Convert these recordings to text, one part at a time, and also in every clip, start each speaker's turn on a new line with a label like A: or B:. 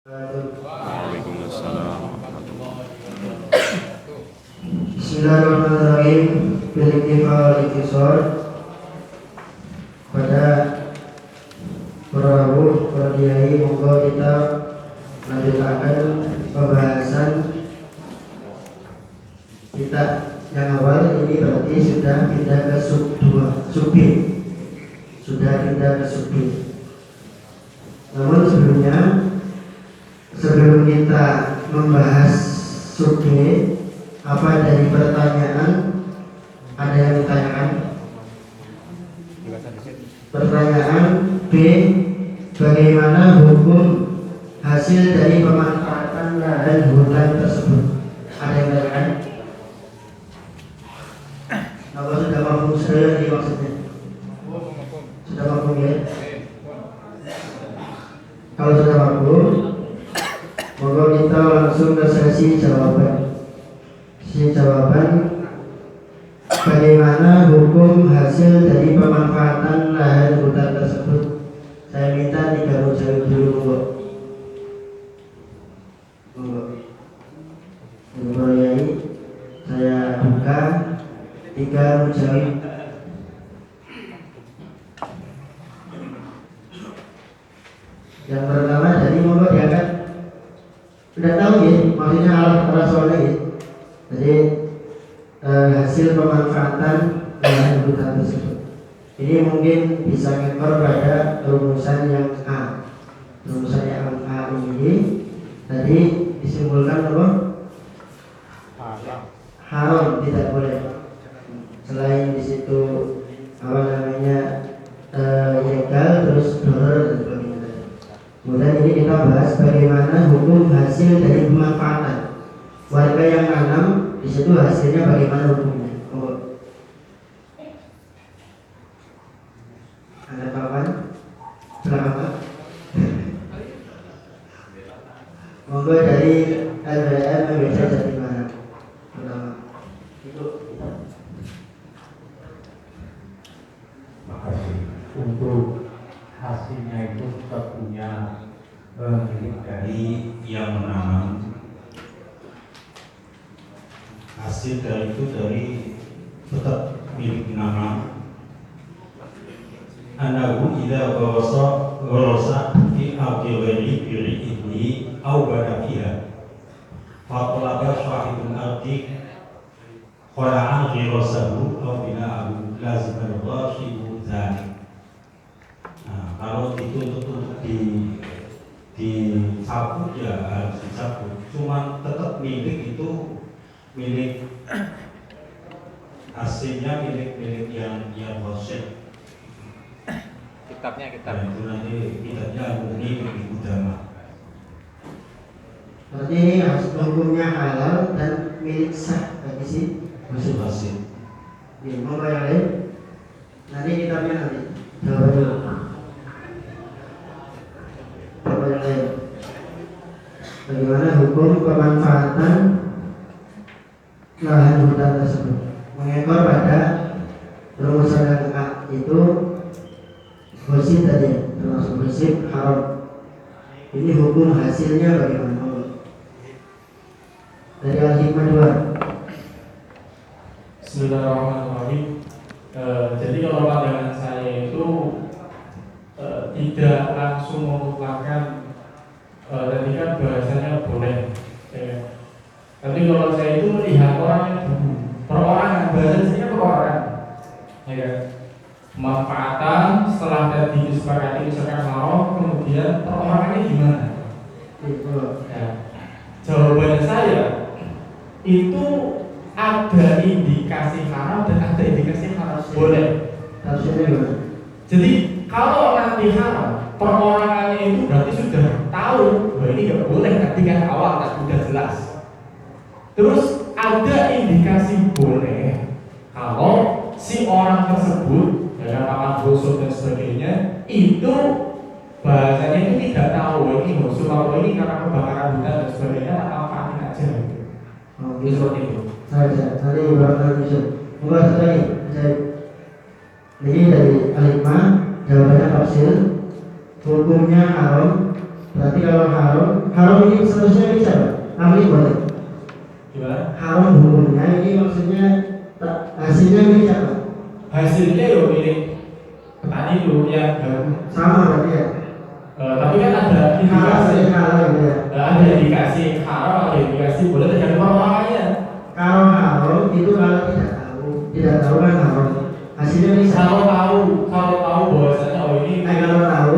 A: Waalaikumsalam warahmatullahi wabarakatuh.
B: Bismillahirrahmanirrahim. Bil-iktifal iktisar. Pada Rabu Kiai, monggo kita lanjutkan pembahasan kita yang awal ini, berarti sudah pindah ke sub 2, sub B. Sudah pindah ke sub B. Namun sebelum kita membahas sub B, apa dari pertanyaan? Ada yang ditanyakan? Pertanyaan B, bagaimana hukum hasil dari pemanfaatan lahan hutan tersebut? Ada yang ditanyakan? Apa sudah mampu saya ini maksudnya? Sudah mampu ya? Kalau sudah mampu, monggo kita langsung ke sesi jawaban. Sesi jawaban, bagaimana hukum hasil dari pemanfaatan lahan hutan tersebut? Saya minta 3 mujawab dulu, monggo. Monggo Yai, saya buka 3 mujawab. Yang pertama dari monggo diangkat. Sudah tahu ya, maksudnya alat soalnya ya. Jadi hasil pemanfaatan lahan hutan tersebut. Ini mungkin bisa ngekor pada rumusan yang A. Rumusan yang A ini tadi disimpulkan apa? Haram, tidak boleh. Selain di situ apa namanya ilegal, terus dolar dan sebagainya. Kemudian ini kita bahas bagaimana hukum hasil dari pemanfaatan. Warga yang nanam di situ hasilnya bagaimana hukumnya? Oh. Ada kawan? Silakan Pak. Monggo dari LBM membaca dari mana? Pertama. Itu.
C: Makasih. Untuk hasilnya itu tetap punya milik dari yang menanam. Hasil dari itu tetap milik penanam. Anahu idza gharasa fi ardi ghairi bi'idni aw bada fiha fa talaba sahibul ardi khala'an ghirasahu aw bina'ahu lazima al-ghasibu dzalik. Nah, kalau itu untuk dicabut ya harus dicabut. Cuman tetap milik itu milik hasilnya milik yang ghasib.
A: Kitabnya
C: Nah, itu nanti kitabnya milik udama.
B: Berarti ini hukumnya halal dan milik sah bagi si
C: Hasil.
B: Ini monggo yang lain. Nanti kitabnya nanti. Jawab dulu. Monggo yang lain. Bagaimana hukum pemanfaatan lahan hutan tersebut? Mengekor pada rumusan yang A itu gosip tadi, termasuk gosip haram. Ini hukum hasilnya bagaimana? Dari Al-Hikmah 2.
D: Bismillahirrahmanirrahim. Jadi kalau pandangan saya itu tidak langsung memutlakkan, tadi kan bahasanya boleh. Tapi kalau saya itu melihat orang yang perorangan, bahasanya perorangan, ya kan? Pemanfaatan setelah tadi disepakati misalkan haram, kemudian perorangannya gimana? Ya. Jawabannya saya itu ada indikasi haram dan ada indikasi haram boleh. Jadi kalau nanti haram, perorangannya itu berarti sudah tahu bahwa ini nggak boleh, tadi kan awal kan sudah jelas. Terus ada indikasi boleh kalau si orang tersebut dengan makan gosok dan sebagainya itu bahasanya itu tidak tahu ini gosok atau ini karena kebakaran hutan dan sebagainya manfaatin aja gitu.
B: Oh,
D: Itu seperti itu.
B: Saya tadi ibaratnya bisa. Monggo satu lagi. Ini dari Al-Hikmah, jawabannya tafsir. Hukumnya haram Berarti kalau haram ini seterusnya ini siapa? Ahli boleh.
D: Gimana?
B: Haram hukumnya ini maksudnya hasilnya ini siapa?
D: Hasilnya ya milik petani dulu yang baru.
B: Sama berarti ya.
D: Tapi kan ada
B: Indikasi
D: indikasi,
B: halal gitu ya.
D: ada indikasi haram, ada indikasi boleh tergantung orangnya.
B: Kalau haram itu kalau tidak tahu kan haram. Hasilnya bisa.
D: Kalau tahu bahwasanya oh ini
B: Kalau tahu.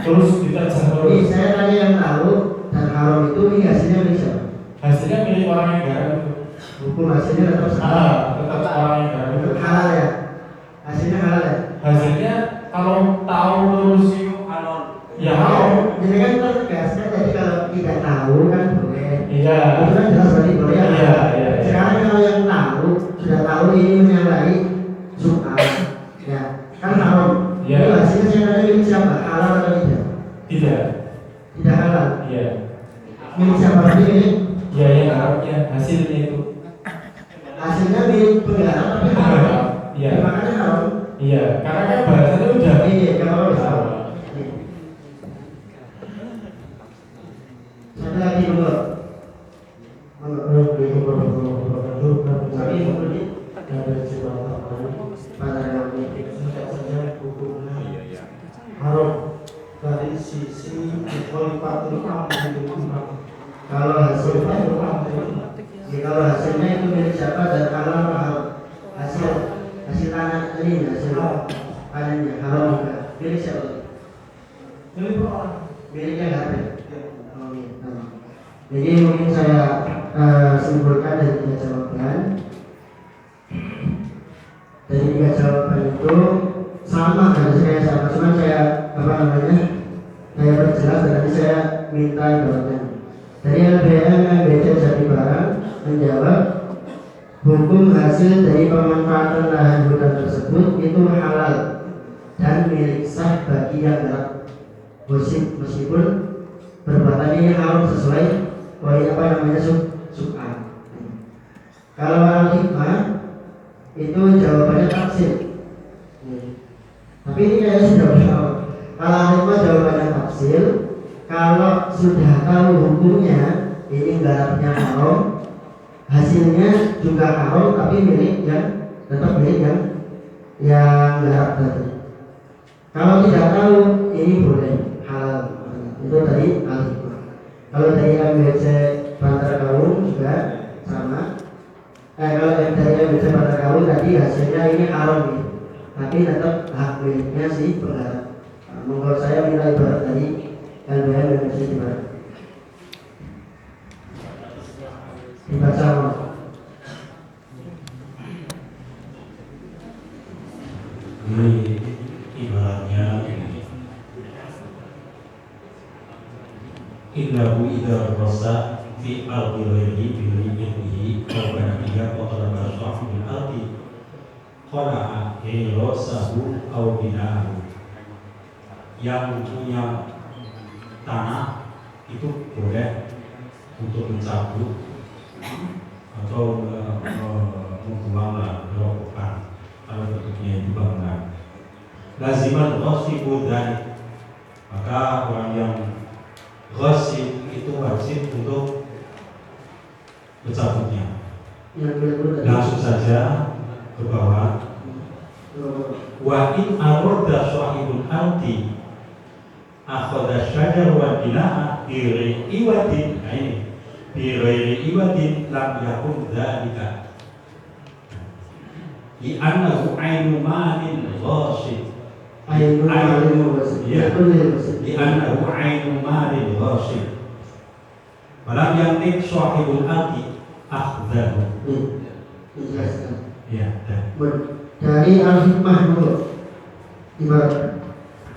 D: terus diterjang
B: Ini
D: terus.
B: saya tanya yang tahu dan haram itu ini hasilnya bisa.
D: Hasilnya milik orang yang garap itu.
B: Hukum hasilnya tetap sama.
D: Tetap orang yang garap itu.
B: Halal ya. Hasilnya halal ya.
D: Hasilnya kalau tahu terus ya haram.
B: Jadi kan tegasnya tadi kalau tidak tahu kan boleh.
D: Iya.
B: Itu kan jelas berarti boleh ya.
D: Iya.
B: Sekarang kalau yang tahu sudah tahu ini menyalahi Jumat, ya kan haram.
D: Iya.
B: Itu hasilnya saya tanya milik siapa? Halal atau tidak?
D: Tidak.
B: Tidak halal.
D: Iya.
B: Milik siapa berarti ini?
D: Iya yang garapnya hasilnya itu.
B: Hasilnya milik penggarap tapi haram.
D: Iya.
B: Makanya haram.
D: Iya. Karena kan bahasanya udah.
B: Iya, kalau tahu. Satu lagi dulu. Tapi ini pada yang
C: haram dari sisi kualitatif
B: kalau hasilnya kalau hasilnya itu milik siapa dan halal atau haram? Hasil tanah ini hasil panennya halal juga milik siapa? Miliknya harga. Jadi mungkin saya simpulkan dari 3 jawaban. Dari 3 jawaban itu sama dari saya sama, cuma saya saya perjelas dan nanti saya minta jawabannya. Dari LBM MBC Jati Barang menjawab hukum hasil dari pemanfaatan lahan hutan tersebut itu halal dan milik sah bagi yang garap meskipun perbuatan ini haram sesuai sub'an. Kalau al-hikmah itu jawabannya tafsir. Tapi ini kayaknya sudah jawab. Kalau al-hikmah jawabannya tafsir. Kalau sudah tahu hukumnya ini garapnya haram, hasilnya juga haram tapi milik yang tetap milik yang garap tadi. Kalau tidak tahu ini boleh halal. Itu dari al-hikmah. Kalau dari MBC Bantar Kaung juga sama. Kalau dari MBC Bantar Kaung tadi hasilnya ini haram nih, tapi tetap hak miliknya si penggarap. Menurut saya minta ibarat tadi LBM MBC ibarat. Dibaca mau.
C: Ini ibaratnya ini. Innahu idza rasa fi ardi ghairi bi ilmihi wa kana biha qatalaba sahibul ardi qala'a hirasahu aw bina'ahu. Yang punya tanah itu boleh untuk mencabut atau membuang gerobak kalau bentuknya itu bangunan. Laziman ghasibu dzalik, maka orang yang ghasib itu wajib untuk mencabutnya. Langsung saja ke bawah. Wa in arada sahibul ardi akhadha syajar wa bina'a bi ghairi iwadin. Nah ini bi ghairi iwadin lam yakun dzalika li annahu ainu malin ghasib. Li annahu ainu malin ghasib. Walam yantik sahibul ardi akhdahu. Ya,
B: dari al-hikmah dulu. Ibarat.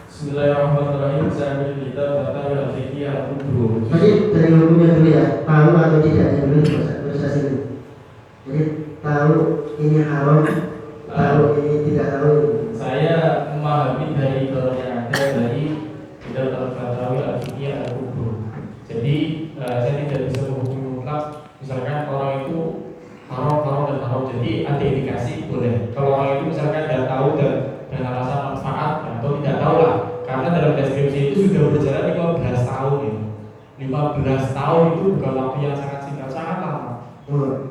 D: Bismillahirrahmanirrahim. Saya ambil kitab Tata Al-Fiqih Al-Kubro.
B: Tadi dari hukumnya dulu ya, tahu atau tidak ya dulu proses ini. Jadi tahu ini haram, tahu ini tidak tahu.
D: Saya memahami dari yang ada dari kitab Tata Al-Fiqih Al-Kubro. Jadi saya tidak bisa menghukumi mutlak. Misalkan orang itu haram dan haram, jadi ada indikasi boleh. Kalau orang itu misalkan tidak tahu dan alasan manfaat atau tidak tahu lah, karena dalam deskripsi itu sudah berjalan 15 tahun itu bukan waktu yang sangat singkat, sangat lama.
B: Oh,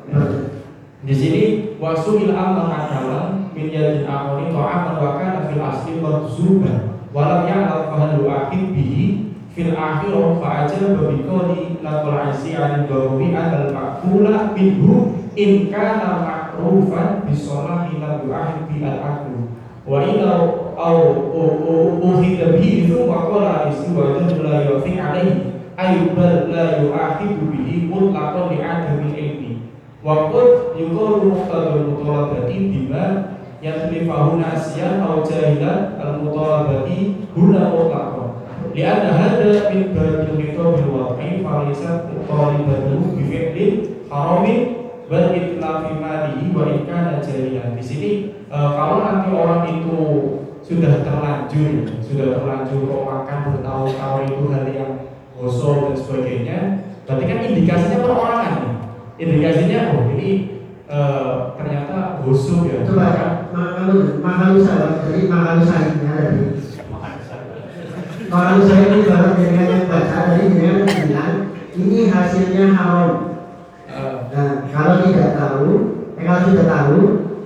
D: Di sini wasul amal adalah min yadin akhari ta'aman wa kana fil asli marzuban walam ya'lam fahal waqid bihi fil akhirah fa ajaba bi qawli laqul aisi 'ala al-bawi al-maqula minhu in kana ma'rufan bi salahi lam yu'ahid bi al-aql wa ila au uhida bihi thumma qala aisi wa la yu'fi 'alayhi ay bal la yu'ahid bihi mutlaqan li 'adami ilmi Waktu yuqalu muqtadul mutalabati bima yakhlifahu nasiyan aw jahilan al mutalabati huna mutlaqan li'anna hadha min babil khitab bil waqi fa laysa mutalabatu bi fi'lin haramin bal itlafi malihi wa in kana jahilan. Di sini kalau nanti orang itu sudah terlanjur kok makan bertahun-tahun itu hal yang gosok dan sebagainya, berarti kan indikasinya perorangan nih. Indikasinya ini ternyata busuk ya.
B: Coba mahal usaha, jadi mahal usahanya dari mahal usaha ini baru dengan yang baca dari dengan bilang ini hasilnya haram. Nah, kalau tidak tahu, kalau sudah tahu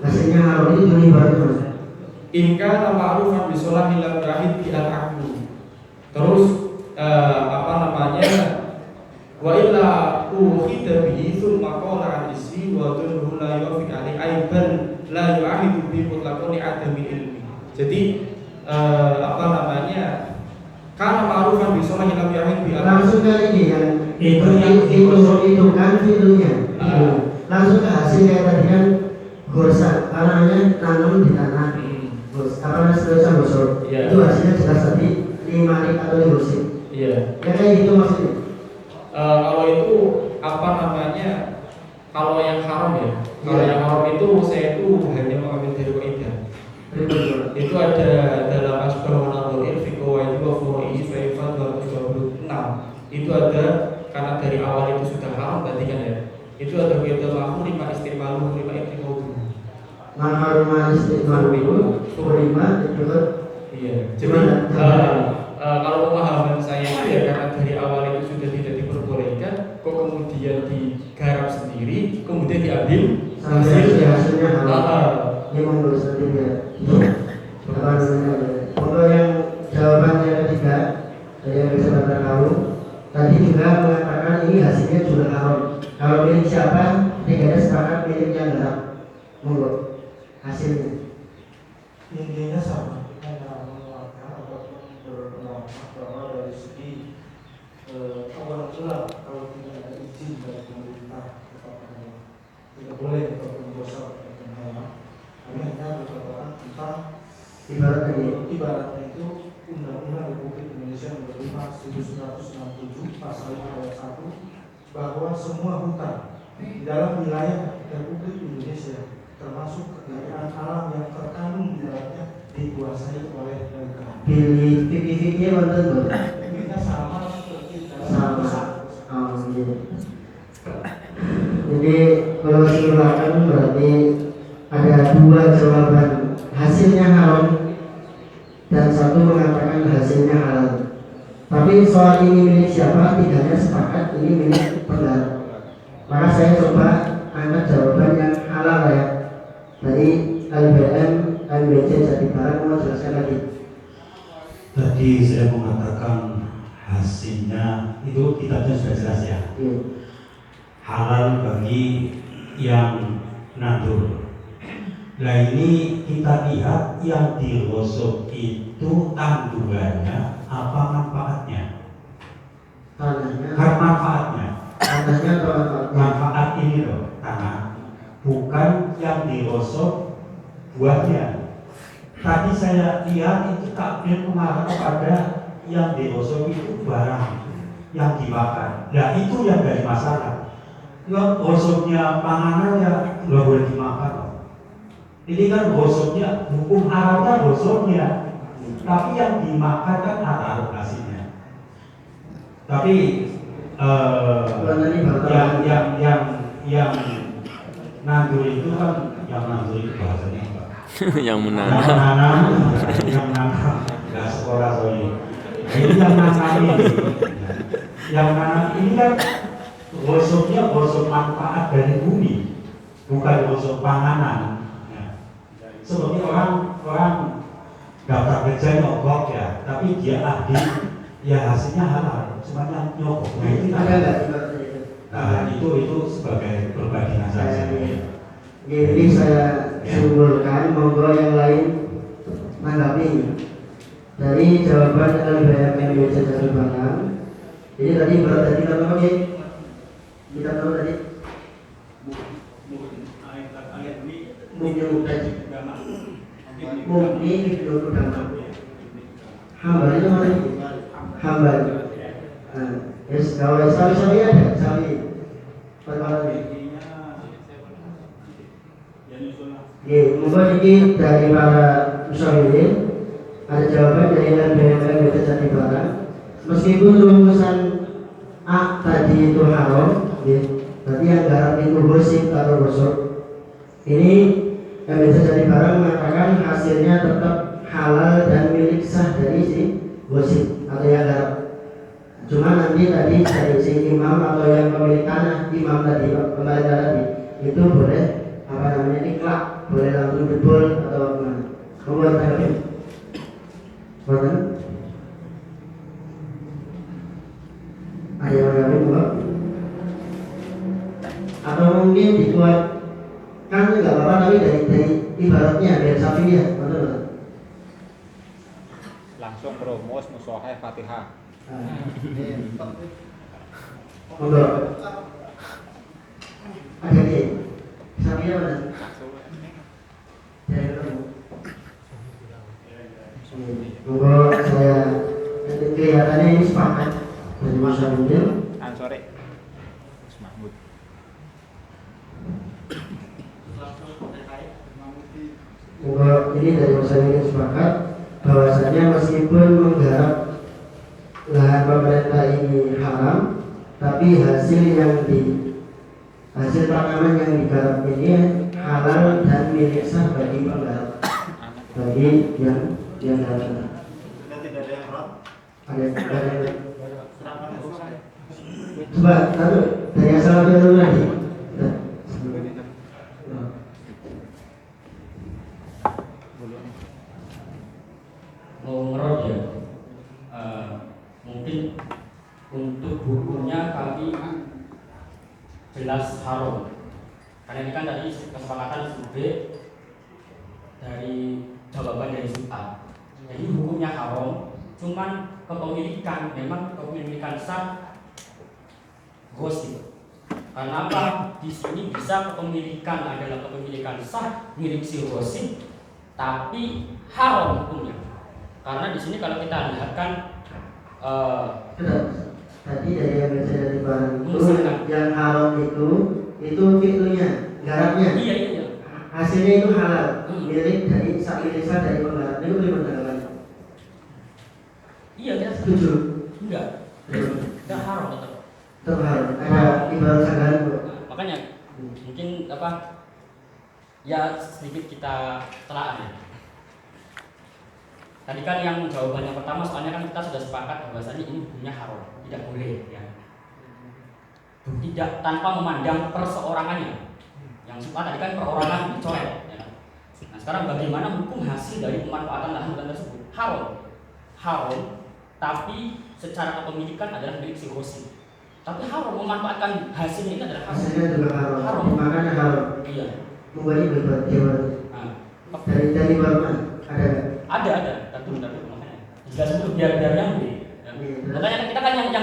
B: hasilnya haram itu dulu baru mas.
D: Inka ma'rufan bisolah hilang rahid di al-aqlu. Terus apa namanya? Wa illa ukhida bihi thumma qala al-isi wa dhulhu la yufiq ali aiban la yu'ahidu bi mutlaqan li adami ilmi. Jadi apa namanya? Karena ma'rufan bi solahi lam yu'ahid bi
B: langsung ke ini yang itu kan filmnya. Langsung ke hasil kayak tadi kan gorsa, namanya tanam di tanah. Apa namanya gosok. Itu hasilnya jelas tadi 5 atau 5 musim. Iya. Kayak gitu maksudnya.
D: Kalau itu apa namanya? Kalau yang haram ya. Kalau yang haram itu saya itu hanya mengambil dari kaidah. Itu ada dalam Asbah wa Nadhair fi qawaid wa furu'i fa 26. Itu ada karena dari awal itu sudah haram berarti kan ya. Itu ada kaidah mahmur 5 istimalu 5 istimalu.
B: Mahmur istimalu 5 itu kan.
D: Iya. Jadi kalau pemahaman saya itu ya karena dari awal itu sudah tidak diperbolehkan, kok kemudian digarap sendiri, kemudian diambil
B: hasilnya halal. Ini menurut saya untuk yang jawaban yang ketiga dari yang bisa kita tahu tadi juga mengatakan ini hasilnya juga haram. Kalau milik siapa tidak ada sepakat miliknya adalah monggo hasilnya
E: intinya sama. Bahwa dari segi awal mula kalau tidak ada izin dari pemerintah tidak boleh ataupun dosa karena hanya berkaitan tentang ibaratnya itu Undang-Undang Republik Indonesia Nomor 5 1967 Pasal 5 ayat 1 bahwa semua hutan di dalam wilayah Republik Indonesia termasuk kekayaan alam yang terkandung di dalamnya dikuasai oleh negara.
B: Fikih-fikihnya betul.
E: Kita sama seperti
B: sama. Jadi kalau silakan berarti ada 2 jawaban hasilnya haram dan 1 mengatakan hasilnya halal. Tapi soal ini milik siapa tidaknya sepakat ini milik penggarap. Maka saya coba angkat jawaban yang halal ya. Dari LBM, LBC Jatibarang mau jelaskan lagi.
C: Tadi saya mengatakan hasilnya itu kitabnya sudah jelas ya. Halal bagi yang nandur. Nah ini kita lihat yang digosok itu tandurannya apa manfaatnya?
B: Tanahnya.
C: Kan manfaatnya.
B: Tanahnya atau manfaatnya?
C: Manfaat ini loh tanah. Bukan yang digosok buahnya. Tadi saya lihat itu takbir mengarah kepada yang digosok itu barang yang dimakan. Nah itu yang dari masalah. Yang gosoknya panganan ya nggak boleh dimakan. Ini kan gosoknya hukum haramnya gosoknya, tapi yang dimakan kan ada hasilnya. Tapi yang nandur itu kan yang nandur itu bahasanya apa?
A: Yang menanam.
C: Yang menanam, nggak sekolah soalnya. Ini yang nanam ini. Yang mana ini kan gosoknya gosok manfaat dari bumi, bukan gosok panganan. Ya. Seperti orang daftar kerja nyogok ya, tapi dia ahli, ya hasilnya halal, cuma nyogok. Nah, itu
B: ada nggak ibaratnya itu?
C: Nah, itu sebagai perbandingan saja.
B: Jadi saya simpulkan, monggo yang lain menanggapi dari jawaban LBM MBC dari Banang. Jadi tadi berat tadi kita tahu tadi mungkin itu utama. Hamba itu mana? Hamba. Yes, kalau sawi ada sawi. Perkara ini. Monggo ini dari para musyawirin ada jawaban dari LBM Jati Barang. Meskipun rumusan A tadi itu haram, berarti yang garap itu gosip atau gosok. Ini LBM Jati Barang mengatakan hasilnya tetap halal dan milik sah dari si gosip atau yang garap. Cuma nanti tadi dari si imam atau yang pemilik tanah, imam tadi, pemilik tadi itu boleh apa namanya iklak, boleh langsung jebol atau gimana. Membuat tadi buatan ayam kami buat atau mungkin dibuat kan nggak apa-apa tapi dari ibaratnya biar sapi ya, betul.
A: Langsung rumus musoheh Fatihah.
B: Monggo. Ada di sapi apa? Dari kamu. Monggo saya kelihatannya ini sepakat dari Mas Abdul.
A: Sore. Mas Mahmud.
B: Monggo ini dari Mas Abdul sepakat bahwasanya meskipun menggarap lahan pemerintah ini haram, tapi hasil tanaman yang digarap ini halal dan milik sah bagi penggarap, bagi yang garap.
E: Tidak ada yang haram.
B: Ada. Coba taruh dari asal dulu lagi.
F: Menurut ya, mungkin untuk hukumnya kami jelas haram. Karena ini kan tadi kesepakatan sub B dari jawaban dari sub A. Jadi hukumnya haram, cuman kepemilikan memang kepemilikan sah gosip. Karena apa? Di sini bisa kepemilikan adalah kepemilikan sah milik si gosip, tapi haram hukumnya. Karena di sini kalau kita lihat kan
B: tadi dari yang biasa dari barang itu yang haram itu fitunya, garapnya.
F: Iya.
B: Hasilnya itu halal, milik dari milik dari penggarap. Itu bagaimana?
F: Iya, kita
B: Setuju?
F: enggak haram tetap.
B: Tetap haram. Ada ibarat sanggahan.
F: Makanya mungkin apa? Ya sedikit kita telaah ya. Tadi kan yang jawabannya pertama soalnya kan kita sudah sepakat bahwasanya ini hukumnya haram, tidak boleh ya. Tidak tanpa memandang perseorangannya. Yang suka tadi kan perorangan dicoret ya. Nah, sekarang bagaimana hukum hasil dari pemanfaatan lahan hutan tersebut? Haram, tapi secara kepemilikan adalah milik si gosip. Tapi haram memanfaatkan hasilnya ini adalah
B: Hasilnya juga haram. Makanya haram.
F: Iya.
B: Mungkin berbuat dari mana? Ada.
F: Tentu makanya. Jelas itu biar nyambung. Makanya kita kan yang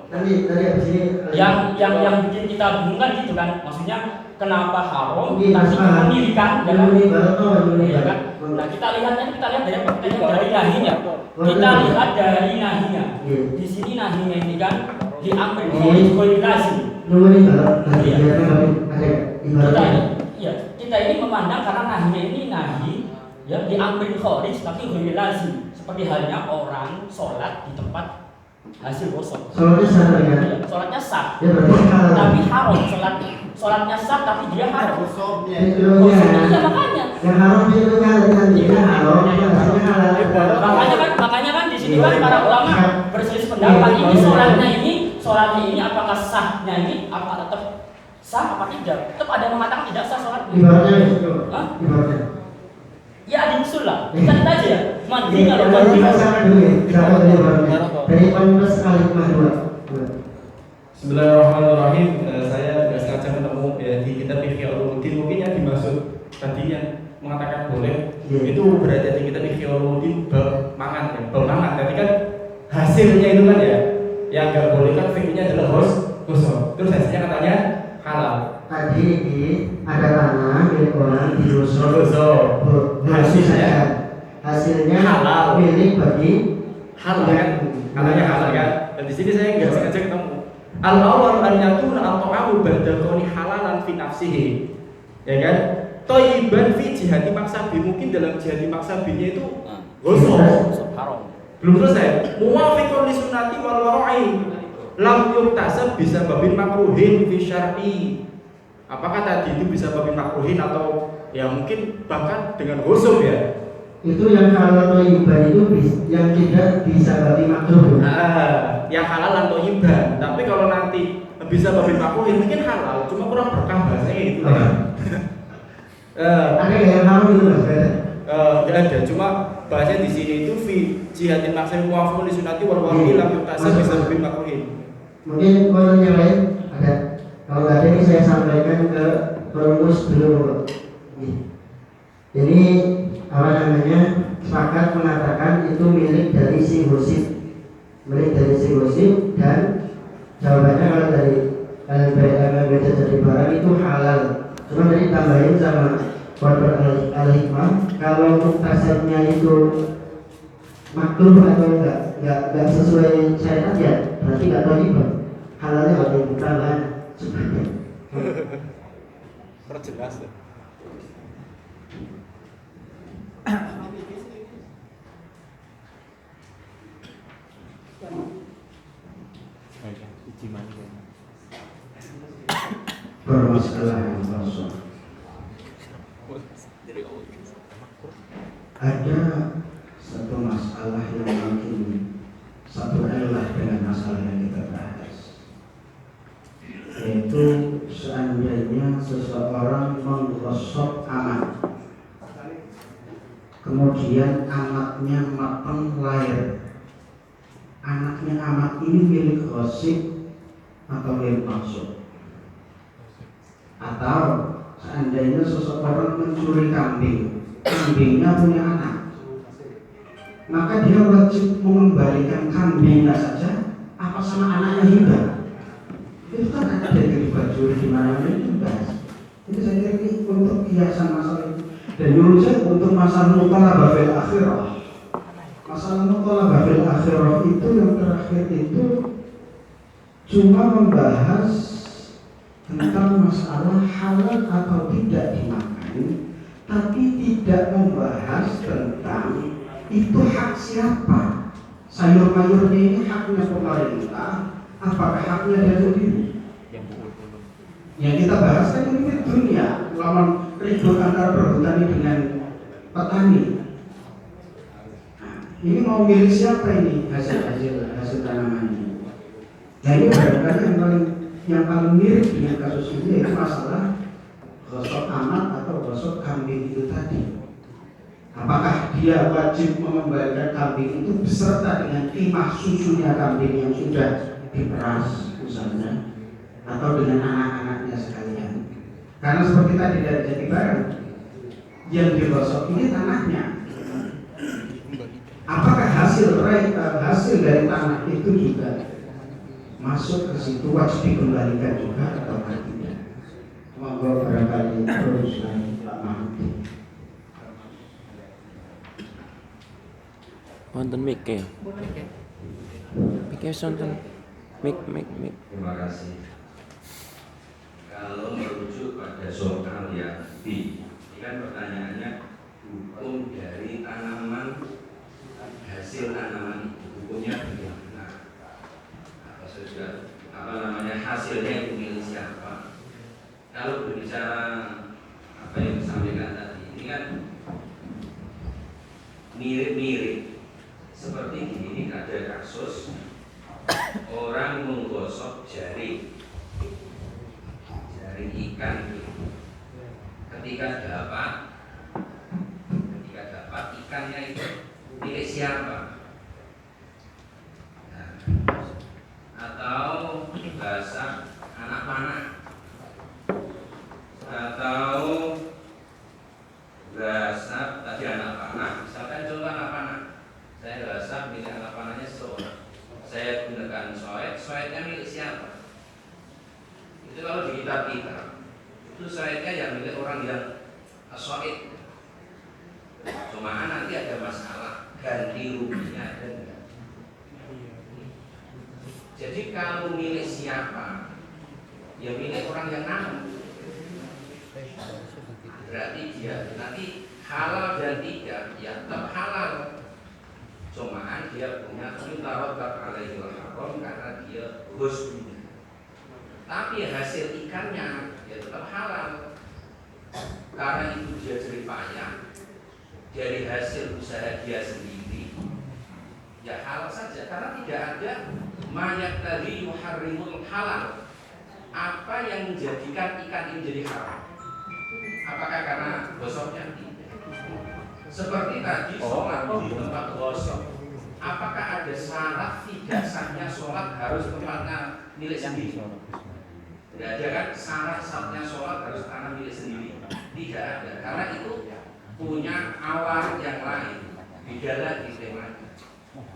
B: Nanti habis ini
F: yang bikin kita bingung kan gitu kan. Maksudnya kenapa haram
B: Iya,
F: tapi kepemilikan ya kan?
B: Iya
F: kan? Nah, kita lihat dari apa? Dari nahinya. Kita lihat dari nahinya. Di sini nahinya ini kan diambil oleh kualifikasi. Kita ini memandang karena nahinya ini nahi ya diambil kharij tapi kualifikasi. Seperti halnya orang sholat di tempat hasil gosok.
B: Sholatnya sah ya?
F: Sholatnya sah.
B: Ya berarti haram.
F: Tapi haram sholatnya sah tapi dia haram.
B: Gosoknya.
F: Iya makanya.
B: Yang haram itu kan haram, hasilnya halal.
F: Makanya kan di sini kan para ulama berselisih pendapat ini sholatnya ini apakah sahnya ini apa tetap sah apa tidak? Tetap ada yang mengatakan tidak sah sholatnya.
B: Ibaratnya.
F: Ya ada usul lah. Kita aja ya. Mandi
B: Kalau kita sama dulu ya. Dari Universitas Al-Hikmah 2.
D: Bismillahirrahmanirrahim. Saya tidak sengaja ketemu ya di kitab Ihya Ulumuddin. Mungkin yang dimaksud tadi yang mengatakan boleh itu berada di kitab Ihya Ulumuddin bab mangan ya. Bab mangan. Tadi kan hasilnya itu kan ya yang nggak boleh kan fikihnya adalah khusus. Terus hasilnya katanya halal.
B: Tadi ini ada tanah milik orang di Rusol. Hasilnya
D: halal.
B: Milik bagi
D: halal kan? Katanya halal kan? Dan di sini saya nggak sengaja ketemu. Al-awwal an yakuna at-ta'amu ba'da kauni halalan fi nafsihi. Ya kan? Thayyiban fi jihati maksabi. Mungkin dalam jihati maksabinya itu gosok haram. Belum selesai. Muwafiqun li sunnati wal wara'i. Lam yuktasab bisa babin makruhin fi syar'i. Apakah tadi itu bisa babin makruhin atau ya mungkin bahkan dengan gosok ya?
B: Itu yang halal thayyiban itu yang tidak bisa babin makruh.
D: Yang halal atau thayyiban. Tapi kalau nanti bisa babin makruhin mungkin halal, cuma kurang berkah bahasanya gitu.
B: Ada yang haram itu Mas?
D: Tidak ada, cuma bahasanya di sini itu fi jihadin maksud muwafiqun li sunnati wal wara'i lam yuktasab bisa babin makruhin.
B: Mungkin konon yang lain ada. Kalau nggak ada ini saya sampaikan ke perumus dulu. Jadi apa namanya sepakat mengatakan itu milik dari si gosip, dan jawabannya kalau dari LBC jadi barang itu halal. Cuma tadi tambahin sama Qur'an Al-Hikmah kalau muktasabnya itu makruh atau enggak sesuai syariat ya berarti enggak thayyiban. Halalnya bagi bukan lain sebenarnya.
A: Perjelas ya.
B: Permasalahan kosong. Ada satu masalah yang mungkin satu elah dengan masalah yang kita bahas, yaitu seandainya seseorang menggosok amat, kemudian anaknya matang lahir. Anaknya amat ini milik gosip atau milik maksud? Atau seandainya seseorang mencuri kambing, kambingnya punya anak, maka dia wajib mengembalikan kambingnya saja apa sama anaknya hibah? Itu kan ada dari baju di mana-mana itu bahas. Itu saya kira ini untuk kiasan masalah itu. Dan menurut saya untuk masalah mutalabah fil akhirah, masalah mutalabah fil akhirah itu yang terakhir itu cuma membahas tentang masalah halal atau tidak dimakan, tapi tidak membahas tentang itu hak siapa. Sayur-mayurnya ini haknya pemerintah, apakah haknya dia sendiri? Yang kita bahas kan ini dunia, lawan ribut antara perhutani dengan petani. Nah, ini mau milih siapa ini hasil tanaman ini? Nah ini barangkali yang paling mirip dengan kasus ini yaitu masalah gosok amat atau gosok kambing itu tadi. Apakah dia wajib mengembalikan kambing itu beserta dengan timah susunya kambing yang sudah diperas misalnya, atau dengan anak-anaknya sekalian? Karena seperti tadi dari jadi barang yang digosok ini tanahnya. Apakah hasil dari tanah itu juga masuk ke situ wajib dikembalikan juga atau tidak? Monggo barangkali terus Pak Mahdi.
G: Wonten mic ya. Mic wonten mic.
H: Terima kasih. Kalau merujuk pada soal yang B, ini kan pertanyaannya hukum dari tanaman, hasil tanaman hukumnya bagaimana? Hasilnya itu milik siapa? Kalau berbicara apa yang disampaikan tadi, ini kan mirip-mirip seperti gini. Ini ada kasus orang menggosok jari ikan. Ketika dapat ikannya itu milik siapa? Nah, atau bahasa anak panah, atau bahasa tadi anak panah. Misalkan contoh anak panah, saya bahasa milik anak panahnya seseorang. Saya gunakan soetnya milik siapa? Itu kalau di kitab kita, itu soetnya yang milik orang yang soet. Cuma nanti ada masalah ganti ruginya ada enggak? Jadi kalau milik siapa, ya milik orang yang nanam. Berarti dia nanti halal dan tidak, ya tetap halal. Cuma dia punya mutawakkaf alaihi haram karena dia ghusl. Tapi hasil ikannya ya tetap halal. Karena itu dia jerih payah dari hasil usaha dia sendiri, ya halal saja karena tidak ada mayat tadi muharrimul halal. Apa yang menjadikan ikan ini jadi haram? Apakah karena gosoknya? Seperti tadi sholat di tempat gosok, apakah ada syarat tidak sahnya sholat harus tempatnya milik sendiri? Tidak ada kan syarat-syaratnya sholat harus tanah milik sendiri? Tidak ada, karena itu punya awal yang lain, beda lagi temanya.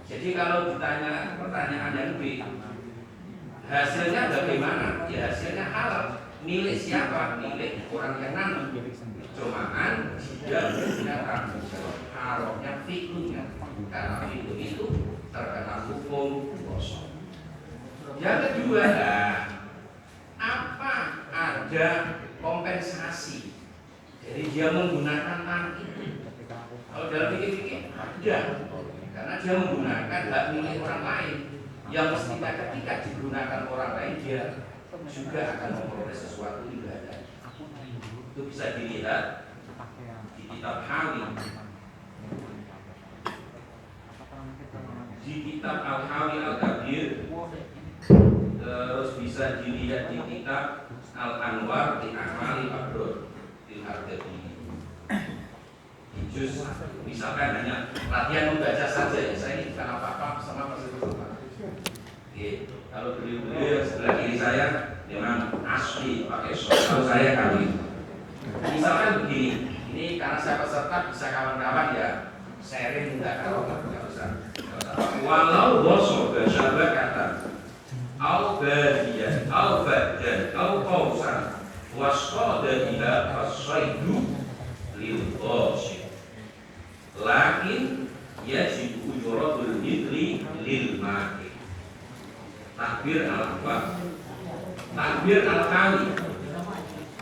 H: Jadi kalau ditanya pertanyaan yang B, hasilnya bagaimana? Ya hasilnya halal. Milik siapa? Milik orang yang nanam. Cumaan dia punya tanggung jawab haramnya fikunya, karena fiku itu terkena hukum gosok. Yang kedua, apa ada kompensasi? Jadi dia menggunakan tanah itu. Kalau dalam fikih ada, karena dia menggunakan hak milik orang lain yang mestinya ketika digunakan orang lain dia juga akan memperoleh sesuatu ibadah. Itu bisa dilihat di kitab Hawi, di kitab Al-Hawi Al-Kabir, terus bisa dilihat di kitab Al-Anwar di Ahmali Abdur di Al-Gabi. Jus, misalkan hanya latihan membaca saja ya, saya ini bukan apa-apa sama persis-persis. Kalau beliau-beliau sebelah kiri saya memang asli pakai soal saya kali. Misalkan begini, ini karena saya peserta bisa kawan-kawan ya sharing enggak usah. Walau bosok bersabda kata, au badian, au badan, au kausan, wasqada ila fasaidu lil qasih. Lakin yajib ujuratul mithli lil maki. Takbir al-awwal, takbir al-kali.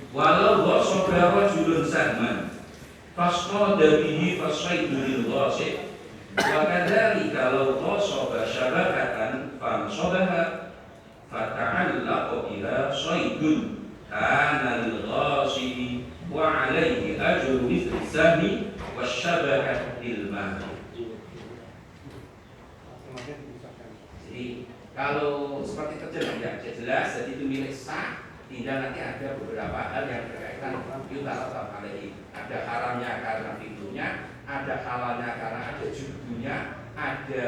H: Walau ghasoba rajulun sahman fasqada bihi fasaidu lil qasih. Wa kadzalika law ghasoba syabakatan fansabaha fata'allaqa biha saidun kana lil qasih wa alaihi ajru mithli sahmi wasyabakat ilmah. Jadi kalau seperti terjemah ya jelas, jadi itu milik sah. Tinggal nanti ada beberapa hal yang berkaitan yutarattab alaihi. Ada haramnya karena fitunya, ada halalnya karena ada jubunya, ada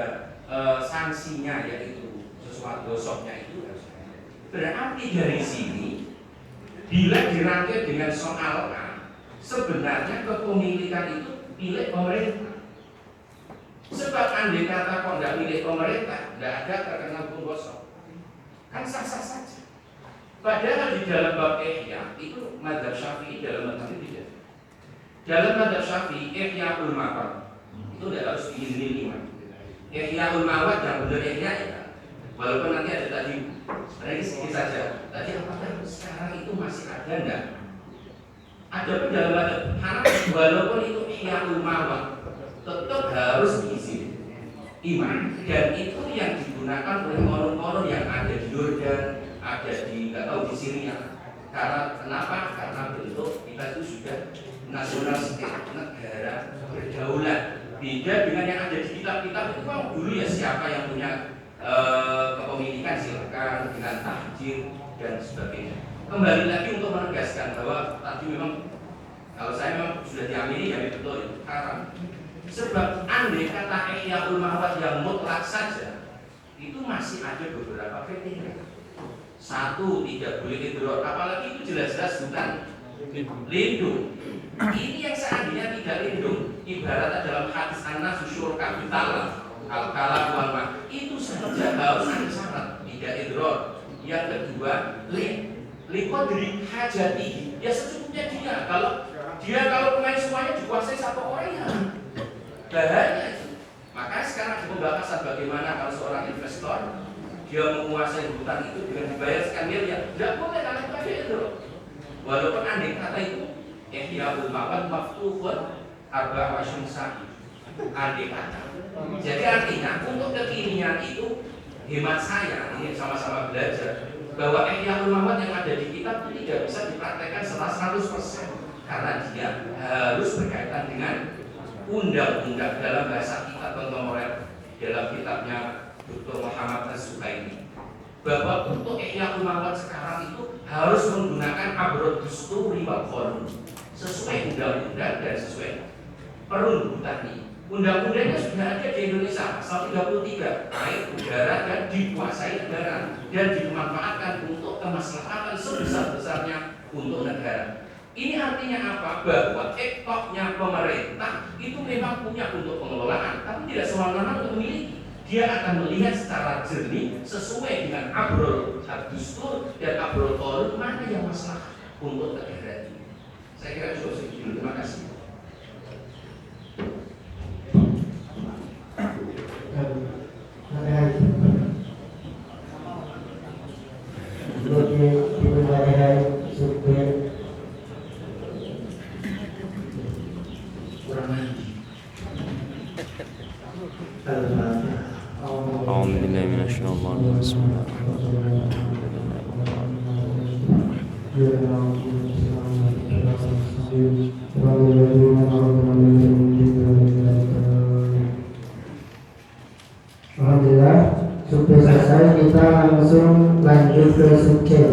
H: sanksinya yaitu sesuatu gosoknya itu. Berarti dari sini bila dirangkai dengan soal A, sebenarnya kepemilikan itu milik pemerintah. Sebab andai kata kok tidak milik pemerintah, tidak ada terkena hukum gosok, kan sah-sah saja. Padahal di dalam bab ihya itu mazhab Syafi'i dalam mazhab tidak. Dalam mazhab Syafi'i ihyaul mawad itu tidak harus diizini imam. Ihyaul mawad yang benar ihya ya. Walaupun nanti ada tadi, ini sedikit saja. Tadi apakah sekarang itu masih ada enggak? Ada pun dalam mazhab Hanafi walaupun itu ihyaul mawad tetap harus diizini imam, dan itu yang digunakan oleh orang-orang yang ada di Yordan, ada di nggak tahu di Syria. Karena kenapa? Karena bentuk kita itu sudah nasional state, negara berdaulat. Beda dengan yang ada di kitab-kitab itu kan dulu ya siapa yang punya kepemilikan silakan dengan tahjir dan sebagainya. Kembali lagi untuk menegaskan bahwa tadi memang kalau saya memang sudah diamini ya betul itu haram. Sebab andai kata ihyaul ma'wad yang mutlak saja itu masih ada beberapa kriteria. Satu, tidak boleh idror, apalagi itu jelas-jelas bukan lindung. Ini yang seandainya tidak lindung, ibarat dalam hadis Anas syurka bitala al-kalam wal ma, itu saja harus ada syarat tidak idror. Yang kedua, liqadri hajati, ya secukupnya dia. Kalau pemain semuanya dikuasai satu orang ya bahaya itu. Maka sekarang ada pembahasan bagaimana kalau seorang investor dia menguasai hutan itu dengan dibayar sekian miliar, tidak boleh karena itu ada idror. Walaupun andai kata itu ihyaul ma'wad maftuhun arba wa syamsa, andai kata. Jadi artinya untuk kekinian itu hemat saya ini sama-sama belajar bahwa ihyaul ma'wad yang ada di kitab itu tidak bisa dipraktekkan 100% karena dia harus berkaitan dengan undang-undang dalam bahasa kita kontemporer dalam kitabnya Dr. Muhammad Az-Zuhaili bahwa untuk ihyaul ma'wad sekarang itu harus menggunakan abrod dusturi wal qanun sesuai undang-undang dan sesuai peruntutan ini. Undang-undangnya sudah ada di Indonesia pasal 33, air, udara dan dikuasai negara dan dimanfaatkan untuk kemaslahatan sebesar-besarnya untuk negara. Ini artinya apa? Bahwa ektoknya pemerintah itu memang punya untuk pengelolaan, tapi tidak semena-mena untuk memiliki. Dia akan melihat secara jernih sesuai dengan abrol dustur dan abrol qanun mana yang masalah untuk negara ini. Saya kira cukup segitu. Terima kasih.
G: أعوذ بالله من الشيطان بسم الله
B: Alhamdulillah, sudah selesai, kita langsung lanjut ke subjek.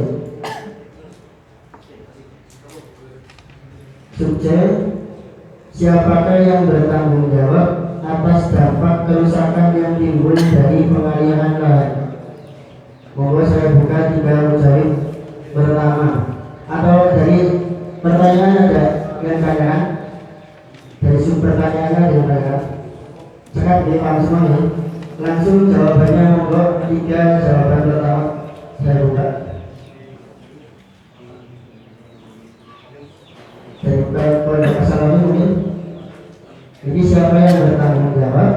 B: Subjek, siapakah yang bertanggung jawab atas dampak kerusakan yang timbul dari pengalihan lahan? Monggo saya buka 3 jari pertama. Atau dari pertanyaan ada yang tanyakan? Dari sumber pertanyaan ada yang tanyakan? Sekarang di paham semua ya? Langsung jawabannya monggo 3 jawaban pertama saya buka. Dari Pondok Asalamu mungkin. Jadi siapa yang bertanggung jawab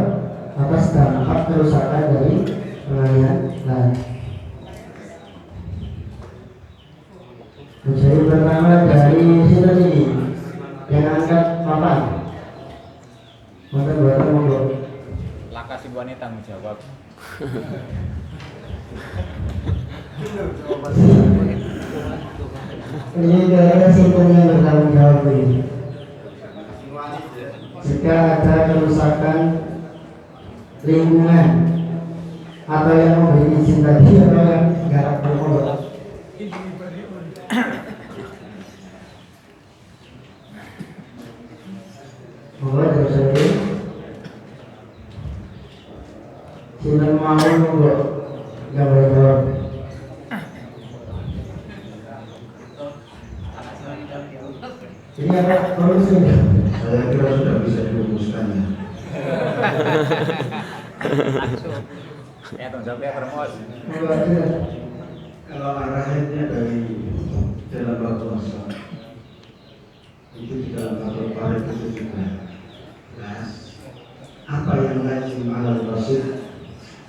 B: atas dampak kerusakan dari pengalihan lahan? Jadi pertama dari sini ini yang angkat papan. Maka buatan monggo.
A: Laka si wanita tanggung jawab.
B: Ini kira-kira simpulnya bertanggung jawab ini. Jika ada kerusakan lingkungan atau yang memberi izin tadi atau yang garap bermodal. Monggo dari saya. Silakan mau monggo. Enggak boleh jawab. Ini apa solusinya?
E: Saya kira sudah bisa dirumuskan ya.
A: Langsung. Ya tanggung jawabnya permos.
E: Kalau arahnya dari dalam bahasa itu di dalam bahasa Arab itu juga jelas apa yang lazim ala rasul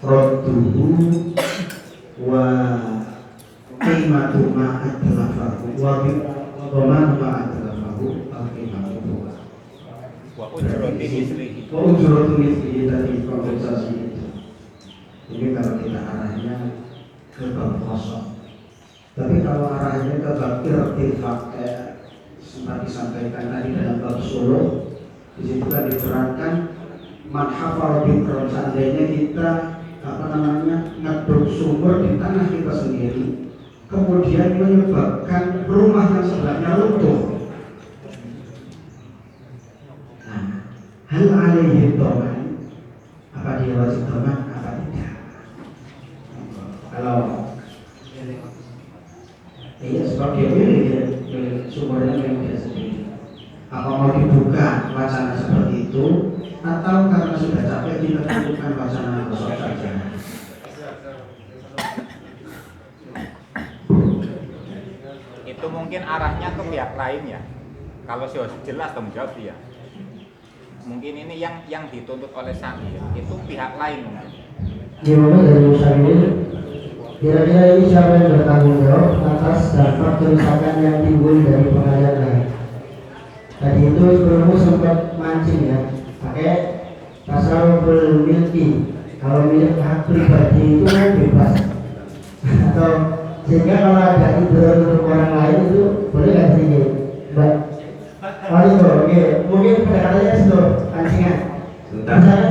E: radduhu wa qimatu ma atlafahu wa man ma atlafahu al-qimatu
A: Wa ujrati mislihi.
E: ujratu mislihi tadi kompensasi itu. Ini kalau kita arahnya ke bab kosong. Tapi kalau arahnya ke bab irtifaq sempat disampaikan tadi dalam bab suluk, di situ kan diterangkan
B: manhafal bikron, seandainya kita ngeduk sumur di tanah kita sendiri, kemudian menyebabkan rumah yang sebelahnya runtuh. Nah, hal alaihi dhaman, apa dia wajib dhaman, apa tidak? Kalau sebab dia milik sumbernya memang dia sendiri. Apa mau dibuka wacana seperti itu, atau karena sudah capek kita lakukan wacana besok saja?
A: Itu mungkin arahnya ke pihak lain ya. Kalau jelas tanggung jawab dia. Mungkin ini yang dituntut oleh Syamil itu pihak lain mungkin.
B: Gimana dari Syamil? Kira-kira ini siapa yang bertanggung jawab atas dampak kerusakan yang timbul dari pengalian lain? Tadi itu sebelumnya sempat mancing ya, pakai tasawwur milki. Kalau milik hak pribadi itu kan bebas. Atau sehingga kalau ada ide untuk orang lain itu boleh nggak sedikit? Oh itu, oke. Mungkin pendekatannya sudah pancingan. Misalnya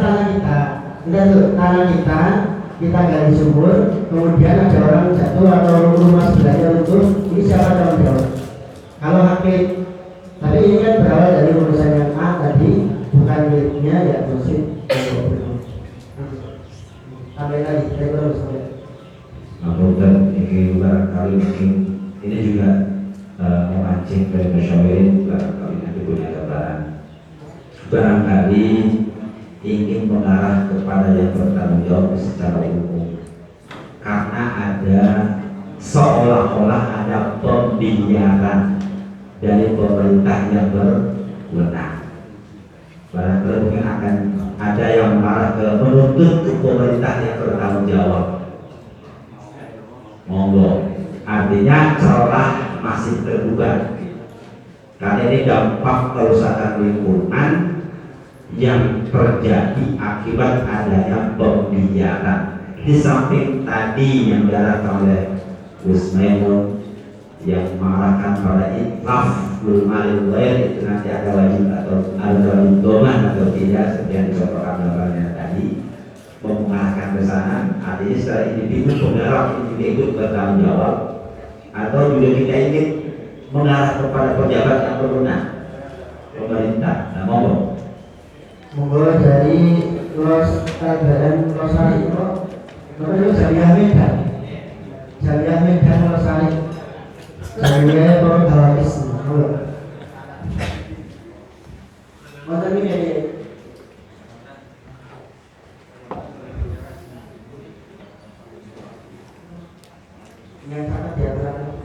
B: tanah kita, kita gali sumur, kemudian ada orang jatuh atau rumah sebelahnya runtuh, ini siapa tanggung jawab? Kalau hakik, tapi ini kan berawal dari urusan yang A tadi, bukan miliknya ya dosen. Sampai lagi, saya terus.
I: Apunten, ini barangkali mungkin ini juga memancing dari musyawirin, barangkali nanti punya gambaran. Barangkali ingin mengarah kepada yang bertanggung jawab secara umum, karena ada seolah-olah ada pembiaran dari pemerintah yang berwenang. Barangkali mungkin akan ada yang mengarah ke menuntut ke pemerintah yang bertanggung jawab. Monggo, artinya celah masih terbuka karena ini dampak kerusakan lingkungan yang terjadi akibat adanya pembiaran. Di samping tadi yang diarahkan oleh Gus Maimun yang mengarahkan pada itlaf lumalil ghair, itu nanti ada wajib atau ada wajib doman atau tidak seperti yang dicontohkan gambarnya tadi, mengarahkan ke sana. Artinya secara individu penggarap individu ikut bertanggung jawab, atau juga kita ingin mengarah kepada pejabat yang berwenang, pemerintah. Nah, monggo
B: dari Los LBM Losari itu, namanya Jamiah Medan. Jamiah Medan Losari. Jamiah Prodawis. Masa ini yang sangat diaturkan.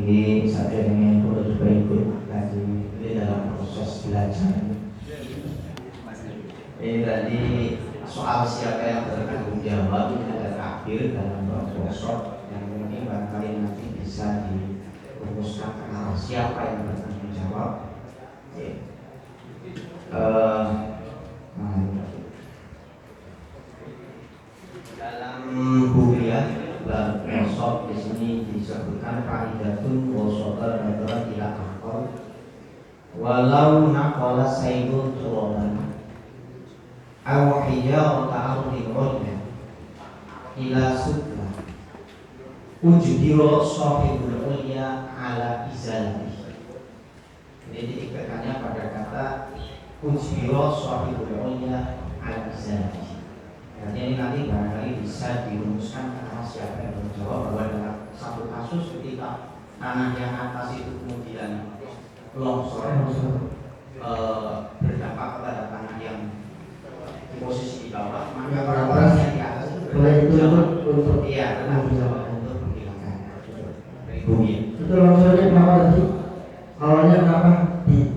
I: Ini saya ingin juga ikut tadi ini dalam proses belajar. Ini tadi soal siapa yang bertanggung jawab, ini ada takbir dalam workshop yang mungkin barangkali nanti bisa dirumuskan ke arah siapa yang bertanggung jawab. Dalam bukunya workshop di sini disebutkan kaidatun wasotar adalah tidak akal walau naqala sayyidul turaban aw hijarata ardi rodna ila sudla ujbiro sahibul ulya ala izalati. Jadi diikatkannya pada kata ujbiro sahibul ulya ala izalati. Artinya ini nanti barangkali bisa dirumuskan karena siapa yang menjawab bahwa dalam satu kasus ketika tanah yang atas itu kemudian longsor berdampak kepada tanah yang di posisi di bawah, maka orang yang di atas itu bertanggung jawab untuk bertanggung jawab untuk menghilangkan bumi.
B: Itu longsornya kenapa tadi? Awalnya kenapa di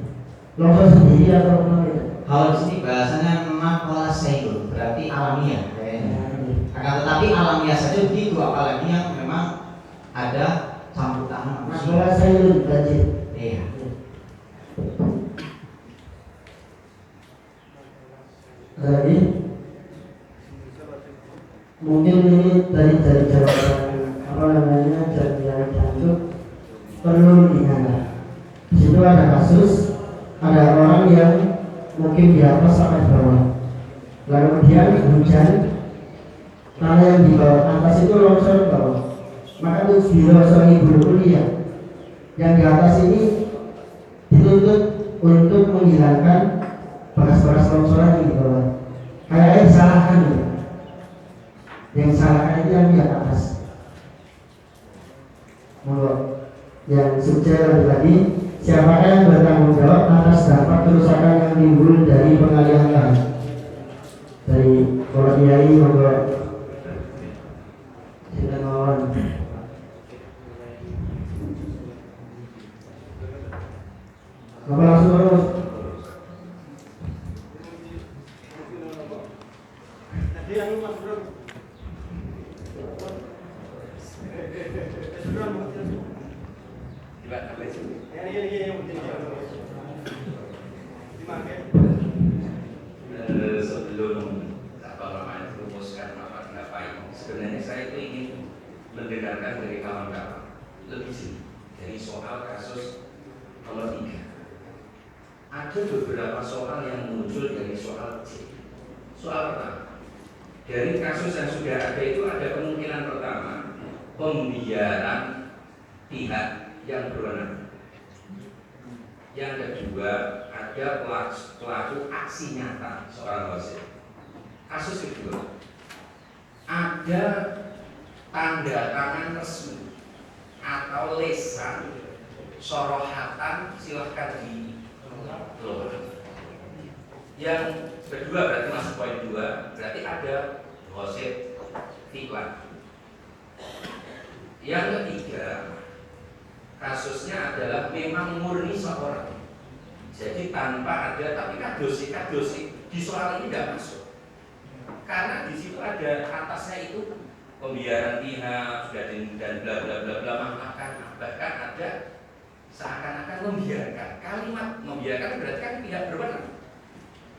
B: longsor sendiri atau kenapa?
I: Kalau di sini bahasanya makola sayul, berarti alamiah. Akan tetapi alamiah saja begitu, apalagi yang memang ada campur tangan manusia.
B: Makola sayul banjir.
I: Iya.
B: mungkin ini dari jawaban apa namanya dari Jancuk perlu diingat. Di situ ada kasus, ada orang yang mungkin di atas sampai bawah, lalu kemudian hujan, tanah yang di bawah atas itu longsor ke bawah, maka itu dilonsori guru kuliah. Yang di atas ini dituntut untuk menghilangkan bekas-bekas longsoran yang di bawah. Kayaknya disalahkan ya. Yang disalahkan itu yang di atas. Monggo, yang subjek lagi, siapakah yang bertanggung jawab atas dampak kerusakan yang timbul dari pengalihan lahan? Dari Bapak Kiai, monggo. Silakan mawon. Bapak langsung terus.
H: Sebelum apa namanya rumuskan apa ngapain, sebenarnya saya itu ingin mendengarkan dari kawan-kawan lebih sih dari soal kasus nomor 3. Ada beberapa soal yang muncul dari soal C. Soal pertama, dari kasus yang sudah ada itu ada kemungkinan pertama pembiaran pihak yang berwenang. Yang kedua, ada pelaku aksi nyata seorang wasit. Kasus kedua, ada tanda tangan resmi atau lesan sorohatan, silahkan di keluar. Yang kedua berarti masuk poin 2, berarti ada wasit iklan. Yang ketiga, kasusnya adalah memang murni seorang, jadi tanpa ada, tapi kadosi di soal ini tidak masuk karena di situ ada atasnya itu pembiaran pihak sudah dan bla bla bla bla, bahkan ada seakan-akan membiarkan. Kalimat membiarkan berarti kan tidak berwenang.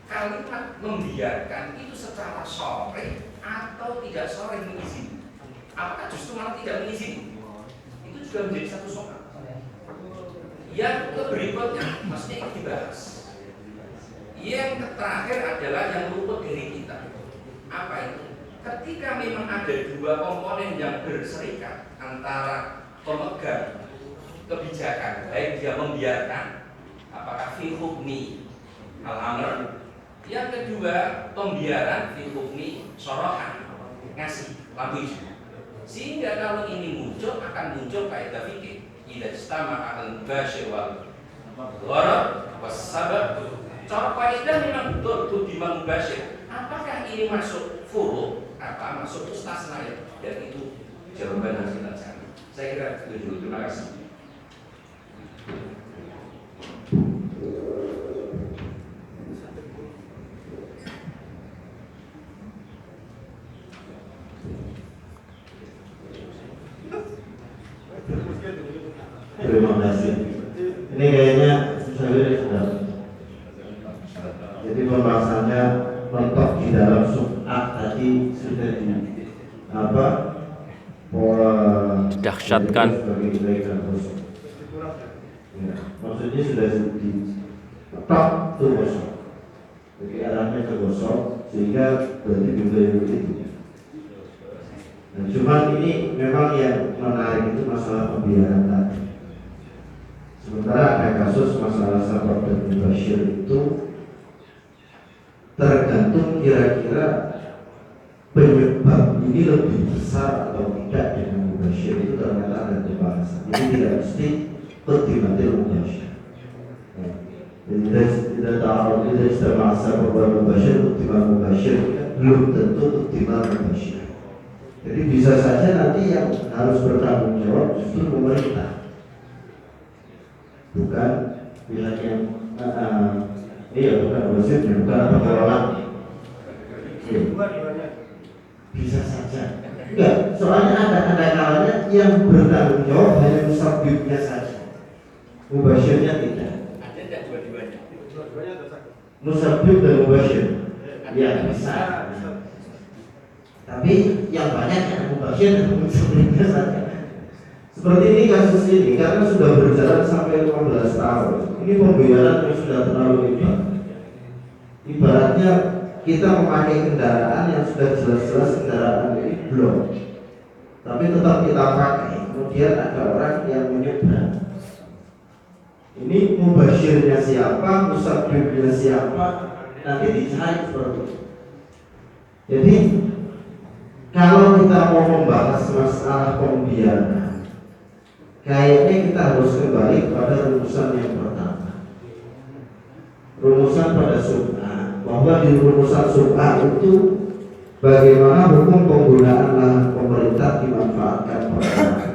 H: Kalimat membiarkan itu secara sore atau tidak sore mengizini, apakah justru malah tidak mengizini, itu juga menjadi satu soal. Yang berikutnya, maksudnya ini dibahas. Yang terakhir adalah yang luput dari kita. Apa itu? Ketika memang ada dua komponen yang berserikat antara pemegang kebijakan, baik dia membiarkan, apakah fi hukmi al-amr, yang kedua pembiaran fi hukmi sorohan, ngasih lampu hijau. Sehingga kalau ini muncul akan muncul kaidah fikih. Ida istama al-bashir wal gharab was-sabab. Cara kaidah memang betul budiman bashir. Apakah ini masuk furu apa masuk mustasna ya? Dan itu jawaban yang kita cari. Saya kira itu dulu. Terima kasih.
I: Terima kasih. Ini kayaknya sudah. Jadi pembahasannya mentok di dalam sub-A tadi sudah di apa?
G: Didahsyatkan.
I: Ya, maksudnya sudah di top itu kosong. Jadi arahnya ke kosong sehingga berarti bimbo itu. Nah, cuman ini memang yang menarik itu masalah pembiaran tadi. Sementara ada kasus masalah sabab dan mubashir itu tergantung kira-kira penyebab ini lebih besar atau tidak dengan mubashir itu ternyata ada pembahasan. Jadi tidak mesti qaddimatil mubashir. Jadi tidak tahu tidak termasuk bahwa mubashir qaddimal mubashir belum tentu qaddimal mubashir. Jadi bisa saja nanti yang harus bertanggung jawab justru pemerintah, bukan pihak yang bukan wasitnya, bukan pengelola. Bisa saja. Enggak, soalnya ada kalanya yang bertanggung jawab hanya musabibnya saja, mubashirnya tidak.
H: Ada tidak dua-duanya?
I: Musabib dan mubashir, ya bisa.
B: Tapi yang banyak yang mubashir dan sebenarnya saja. Seperti ini kasus ini karena sudah berjalan sampai 15 tahun. Ini pembiaran yang sudah terlalu hebat. Ibaratnya kita memakai kendaraan yang sudah jelas-jelas kendaraan ini belum, tapi tetap kita pakai. Kemudian ada orang yang menyeberang. Ini mubashirnya siapa, musabibnya siapa, nanti dicari seperti itu. Jadi kalau kita mau membahas masalah pembiaran, kayaknya kita harus kembali kepada rumusan yang pertama. Rumusan pada sub'ah, bahwa di rumusan sub'ah itu bagaimana hukum penggunaan lahan pemerintah dimanfaatkan perorangan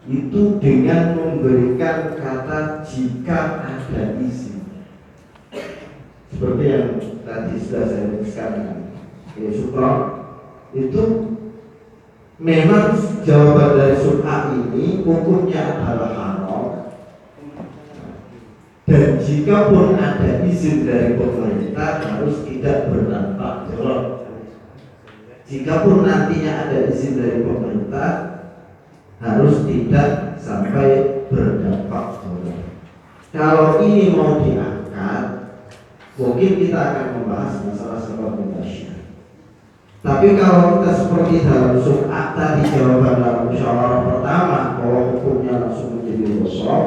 B: itu dengan memberikan kata jika ada izin, seperti yang tadi sudah saya tuliskan. Syukron itu memang jawaban dari sub'ah ini hukumnya adalah haram, dan jika pun ada izin dari pemerintah harus tidak berdampak jelek. Jika pun nantinya ada izin dari pemerintah harus tidak sampai berdampak jelek. Kalau ini mau diangkat, mungkin kita akan membahas masalah sebab mubashir. Tapi kalau kita seperti dalam sub'ah tadi, jawaban dalam musyawarah pertama bahwa hukumnya langsung menjadi gosok,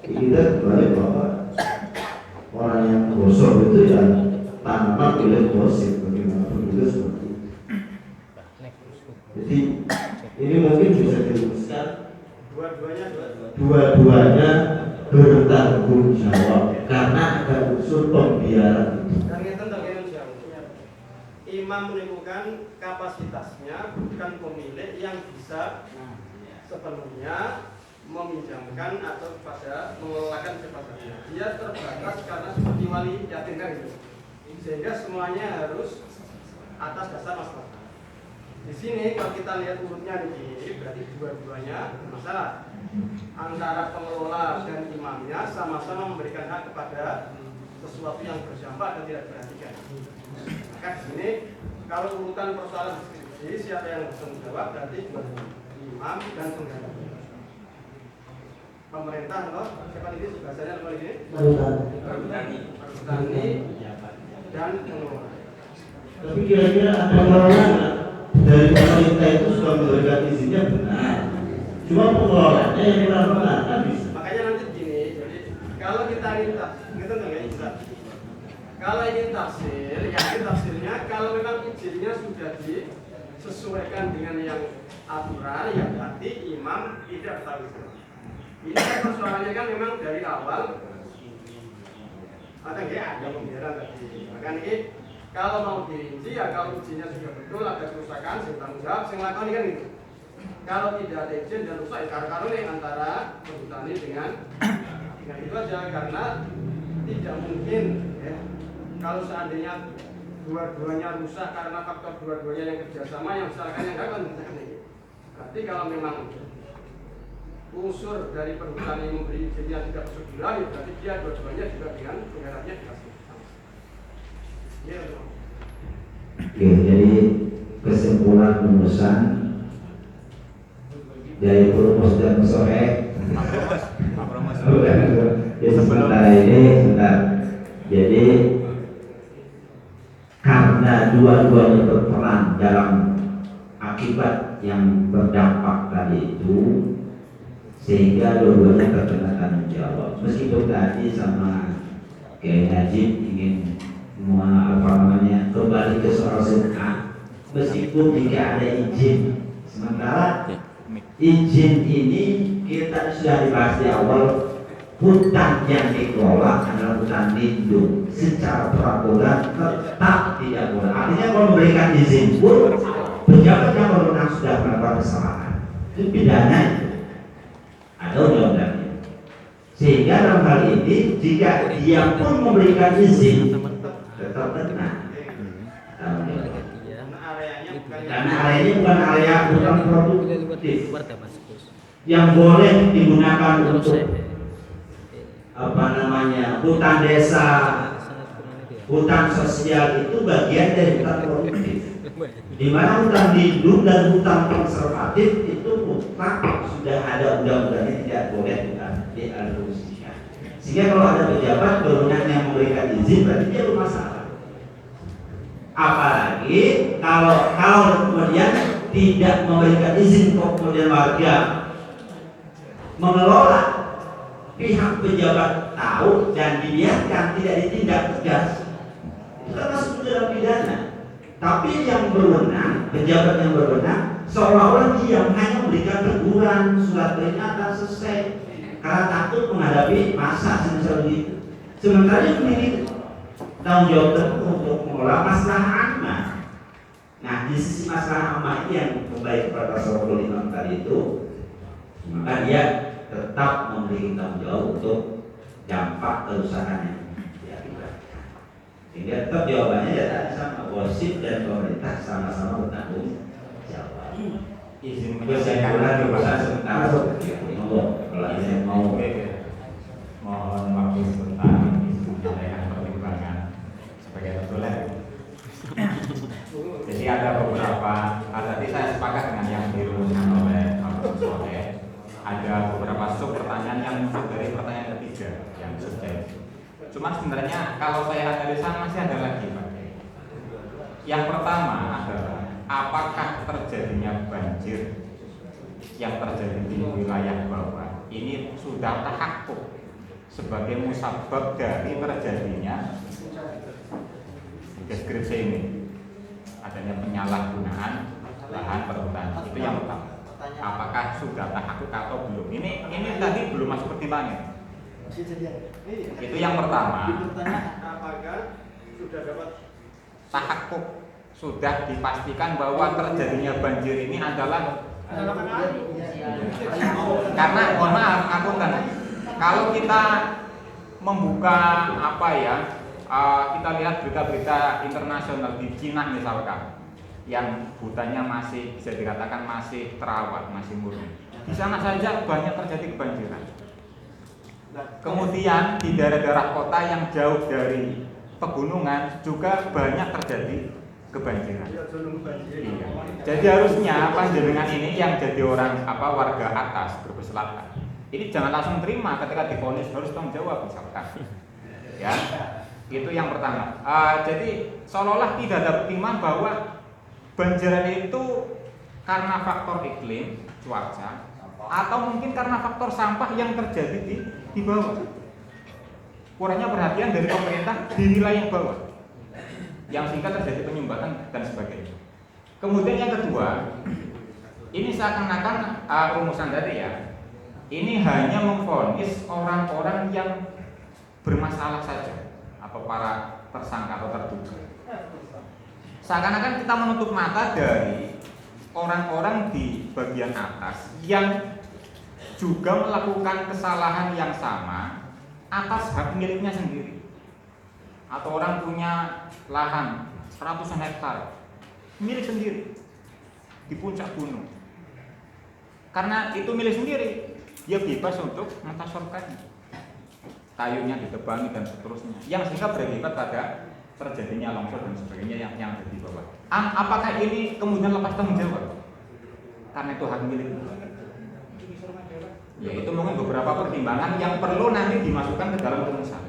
B: kita kembali bahwa orang yang gosok itu ya tanaman milik gosip, bagaimana begitu seperti itu. Jadi ini mungkin bisa dirumuskan dua-duanya bertanggung jawab karena ada unsur pembiaran itu.
J: Imam menemukan kapasitasnya bukan pemilik yang bisa sepenuhnya meminjamkan atau mengelolakan kepadanya. Dia terbatas karena seperti wali yatim kan gitu. Sehingga semuanya harus atas dasar maslahat. Di sini kalau kita lihat urutnya ini berarti dua-duanya bermasalah. Antara pengelola dan imamnya sama-sama memberikan hak kepada sesuatu yang berdampak dan tidak diperhatikan. Maka di sini kalau urutan persoalan diskusi siapa yang bertanggung jawab berarti dua imam dan pengganti. Pemerintah loh, siapa ini bahasanya apa ini? Perhutani dan pengelola.
B: Tapi kira-kira ada pengelola dari pemerintah itu sudah memberikan izinnya benar. Cuma pengelolanya yang kurang benar kan bisa.
J: Makanya nanti begini, jadi kalau kita kalau ingin tafsir, ya tafsirnya kalau memang izinnya sudah disesuaikan dengan yang aturan, ya berarti imam tidak bertanggung jawab. Ini kan persoalannya kan memang dari awal ada pembiaran tadi. Maka ini kalau mau dirinci ya kalau izinnya sudah betul ada kerusakan, saya tanggung jawab, saya melakukan kan itu. Kalau tidak ada izin dan rusak, karena antara perhutani dengan itu aja karena tidak mungkin ya. Kalau seandainya dua-duanya rusak karena faktor dua-duanya yang kerjasama yang misalkan yang kapan berarti kalau memang unsur dari perhutani yang memberi izinnya tidak masuk ya berarti dia dua-duanya juga dengan penggarapnya dikasih. Ya,
I: oke, jadi kesimpulan rumusan dari rumus dan sore. Jadi sementara ini jadi karena dua-duanya berperan dalam akibat yang berdampak tadi itu, sehingga dua-duanya terkena tanggung jawab. Meskipun tadi sama Kiai Najib ingin kembali ke soal sunnah, meskipun jika ada izin, sementara izin ini kita sudah dibahas di awal. Hutan yang dikelola adalah hutan lindung, secara peraturan tetap tidak boleh. Artinya kalau memberikan izin pun pejabat yang berwenang sudah melakukan kesalahan, itu pidana itu. Ada undang-undangnya. Sehingga dalam hal ini jika dia pun memberikan izin tetap kena. Karena areanya bukan area hutan produktif yang boleh digunakan untuk hutan desa, hutan sosial itu bagian dari hutan produktif. Di mana hutang lindung dan hutang konservatif itu mutlak sudah ada undang-undangnya, tidak boleh dialihkan. Sehingga kalau ada pejabat berwenang yang memberikan izin, berarti dia bermasalah. Apalagi kalau kemudian tidak memberikan izin, kok kemudian warga mengelola, pihak pejabat tahu dan dibiarkan, tidak ditindak tegas, itu kan masuk dalam pidana. Tapi yang berwenang, pejabat yang berwenang, seolah-olah diam, hanya memberikan teguran, surat peringatan, selesai, karena takut menghadapi masa semisal itu. Sementara yang memiliki tanggung jawab tersebut untuk mengelola masalah ammah. Nah, di sisi masalah ammah ini yang kembali kepada Rasulullah Imam tadi itu, maka dia tetap memiliki tanggung jawab untuk dampak kerusakan yang diakibatkan. Sehingga tetap jawabannya ya tadi sama, wasit dan pemerintah sama-sama bertanggung jawab.
A: Izin
I: kesimpulan berusaha sementara seperti itu. Kalau ini mau
A: mohon waktu sebentar menyampaikan pertimbangan sebagai tertulis. Jadi ada beberapa, tadi saya sepakat dengan yang dirumuskan oleh Pak Soleh. Ada beberapa sub pertanyaan yang muncul dari pertanyaan ketiga yang subjektif. Cuman sebenarnya kalau saya analisa masih ada lagi Pak. Yang pertama adalah apakah terjadinya banjir yang terjadi di wilayah bawah ini sudah tahakkuk sebagai musabab dari terjadinya deskripsi ini, adanya penyalahgunaan lahan perhutanan. Itu yang pertama. Apakah sudah tahakkuk atau belum? Ini tadi belum masuk pertimbangan. Itu yang pertama.
J: Apakah sudah dapat
A: tahakkuk, sudah dipastikan bahwa terjadinya banjir ini adalah karena mohon maaf akuntan, kalau kita membuka kita lihat berita-berita internasional di Cina misalkan, yang hutannya masih bisa dikatakan masih terawat, masih murni. Di sana saja banyak terjadi kebanjiran. Kemudian di daerah-daerah kota yang jauh dari pegunungan juga banyak terjadi kebanjiran. Iya. Jadi harusnya panjenengan ini yang jadi orang warga atas Brebes Selatan, ini jangan langsung terima ketika divonis, harus tanggung jawab misalkan. Ya, itu yang pertama. Jadi seolah-olah tidak ada pertimbangan bahwa banjiran itu karena faktor iklim, cuaca, atau mungkin karena faktor sampah yang terjadi di bawah. Kurangnya perhatian dari pemerintah di wilayah bawah, yang sehingga terjadi penyumbatan dan sebagainya. Kemudian yang kedua, ini seakan-akan rumusan tadi ya, ini hanya memvonis orang-orang yang bermasalah saja, atau para tersangka atau terduga. Seakan-akan kita menutup mata dari orang-orang di bagian atas yang juga melakukan kesalahan yang sama atas hak miliknya sendiri. Atau orang punya lahan ratusan hektar milik sendiri di puncak gunung, karena itu milik sendiri, dia bebas untuk mentasarrufkannya, kayunya ditebangi dan seterusnya, yang sehingga berakibat pada terjadinya longsor dan sebagainya yang ada di bawah. Apakah ini kemudian lepas tanggung jawab karena itu hak milik? Ya, itu mungkin beberapa pertimbangan yang perlu nanti dimasukkan ke dalam rumusan.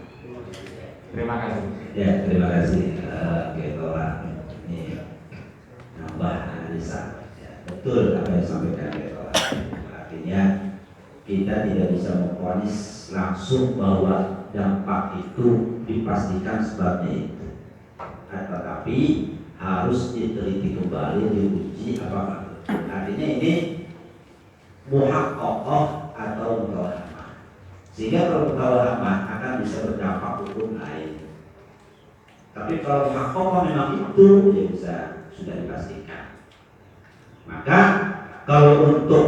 A: Terima kasih.
I: Ya, terima kasih. Ini nambah analisa. Ya, betul apa yang disampaikan Ketola. Artinya kita tidak bisa memvonis langsung bahwa dampak itu dipastikan sebabnya itu. Tetapi harus diteliti kembali, diuji apakah. Artinya ini muhaqqaqah atau mutawahhamah. Sehingga kalau mutawahhamah akan bisa berdampak hukum lain. Tapi kalau muhaqqaqah memang itu ya bisa sudah dipastikan. Maka kalau untuk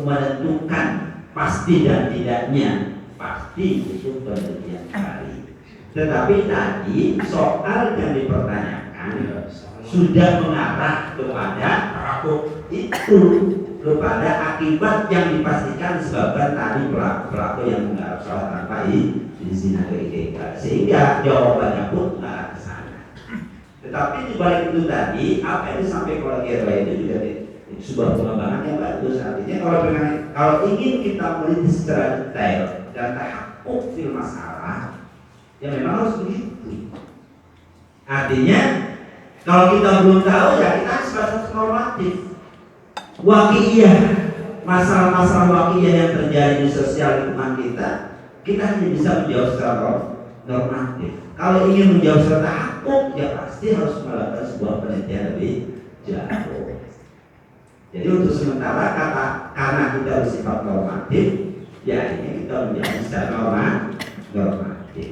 I: menentukan pasti dan tidaknya, pasti itu penelitian kali. Tetapi tadi soal yang dipertanyakan sudah mengarah kepada itu, kepada akibat yang dipastikan disebabkan tadi pelaku yang menggarap salah tanpa izin atau IDK, sehingga jawabannya pun mengarah ke sana. Tetapi di balik itu tadi, apa yang disampaikan oleh RW itu juga sebuah pengembangan yang bagus. Artinya kalau ingin kita meneliti secara detail dan tahakkuk fil masalah, ya memang harus begitu. Artinya kalau kita belum tahu ya kita harus baca normatif. Waqi'iyah, masalah-masalah waqi'iyah yang terjadi di sosial lingkungan kita hanya bisa menjawab secara normatif. Kalau ingin menjawab secara tahakkuk, ya pasti harus melakukan sebuah penelitian lebih jauh. Jadi untuk sementara karena kita bersifat normatif, ya ini kita menjawab secara normatif,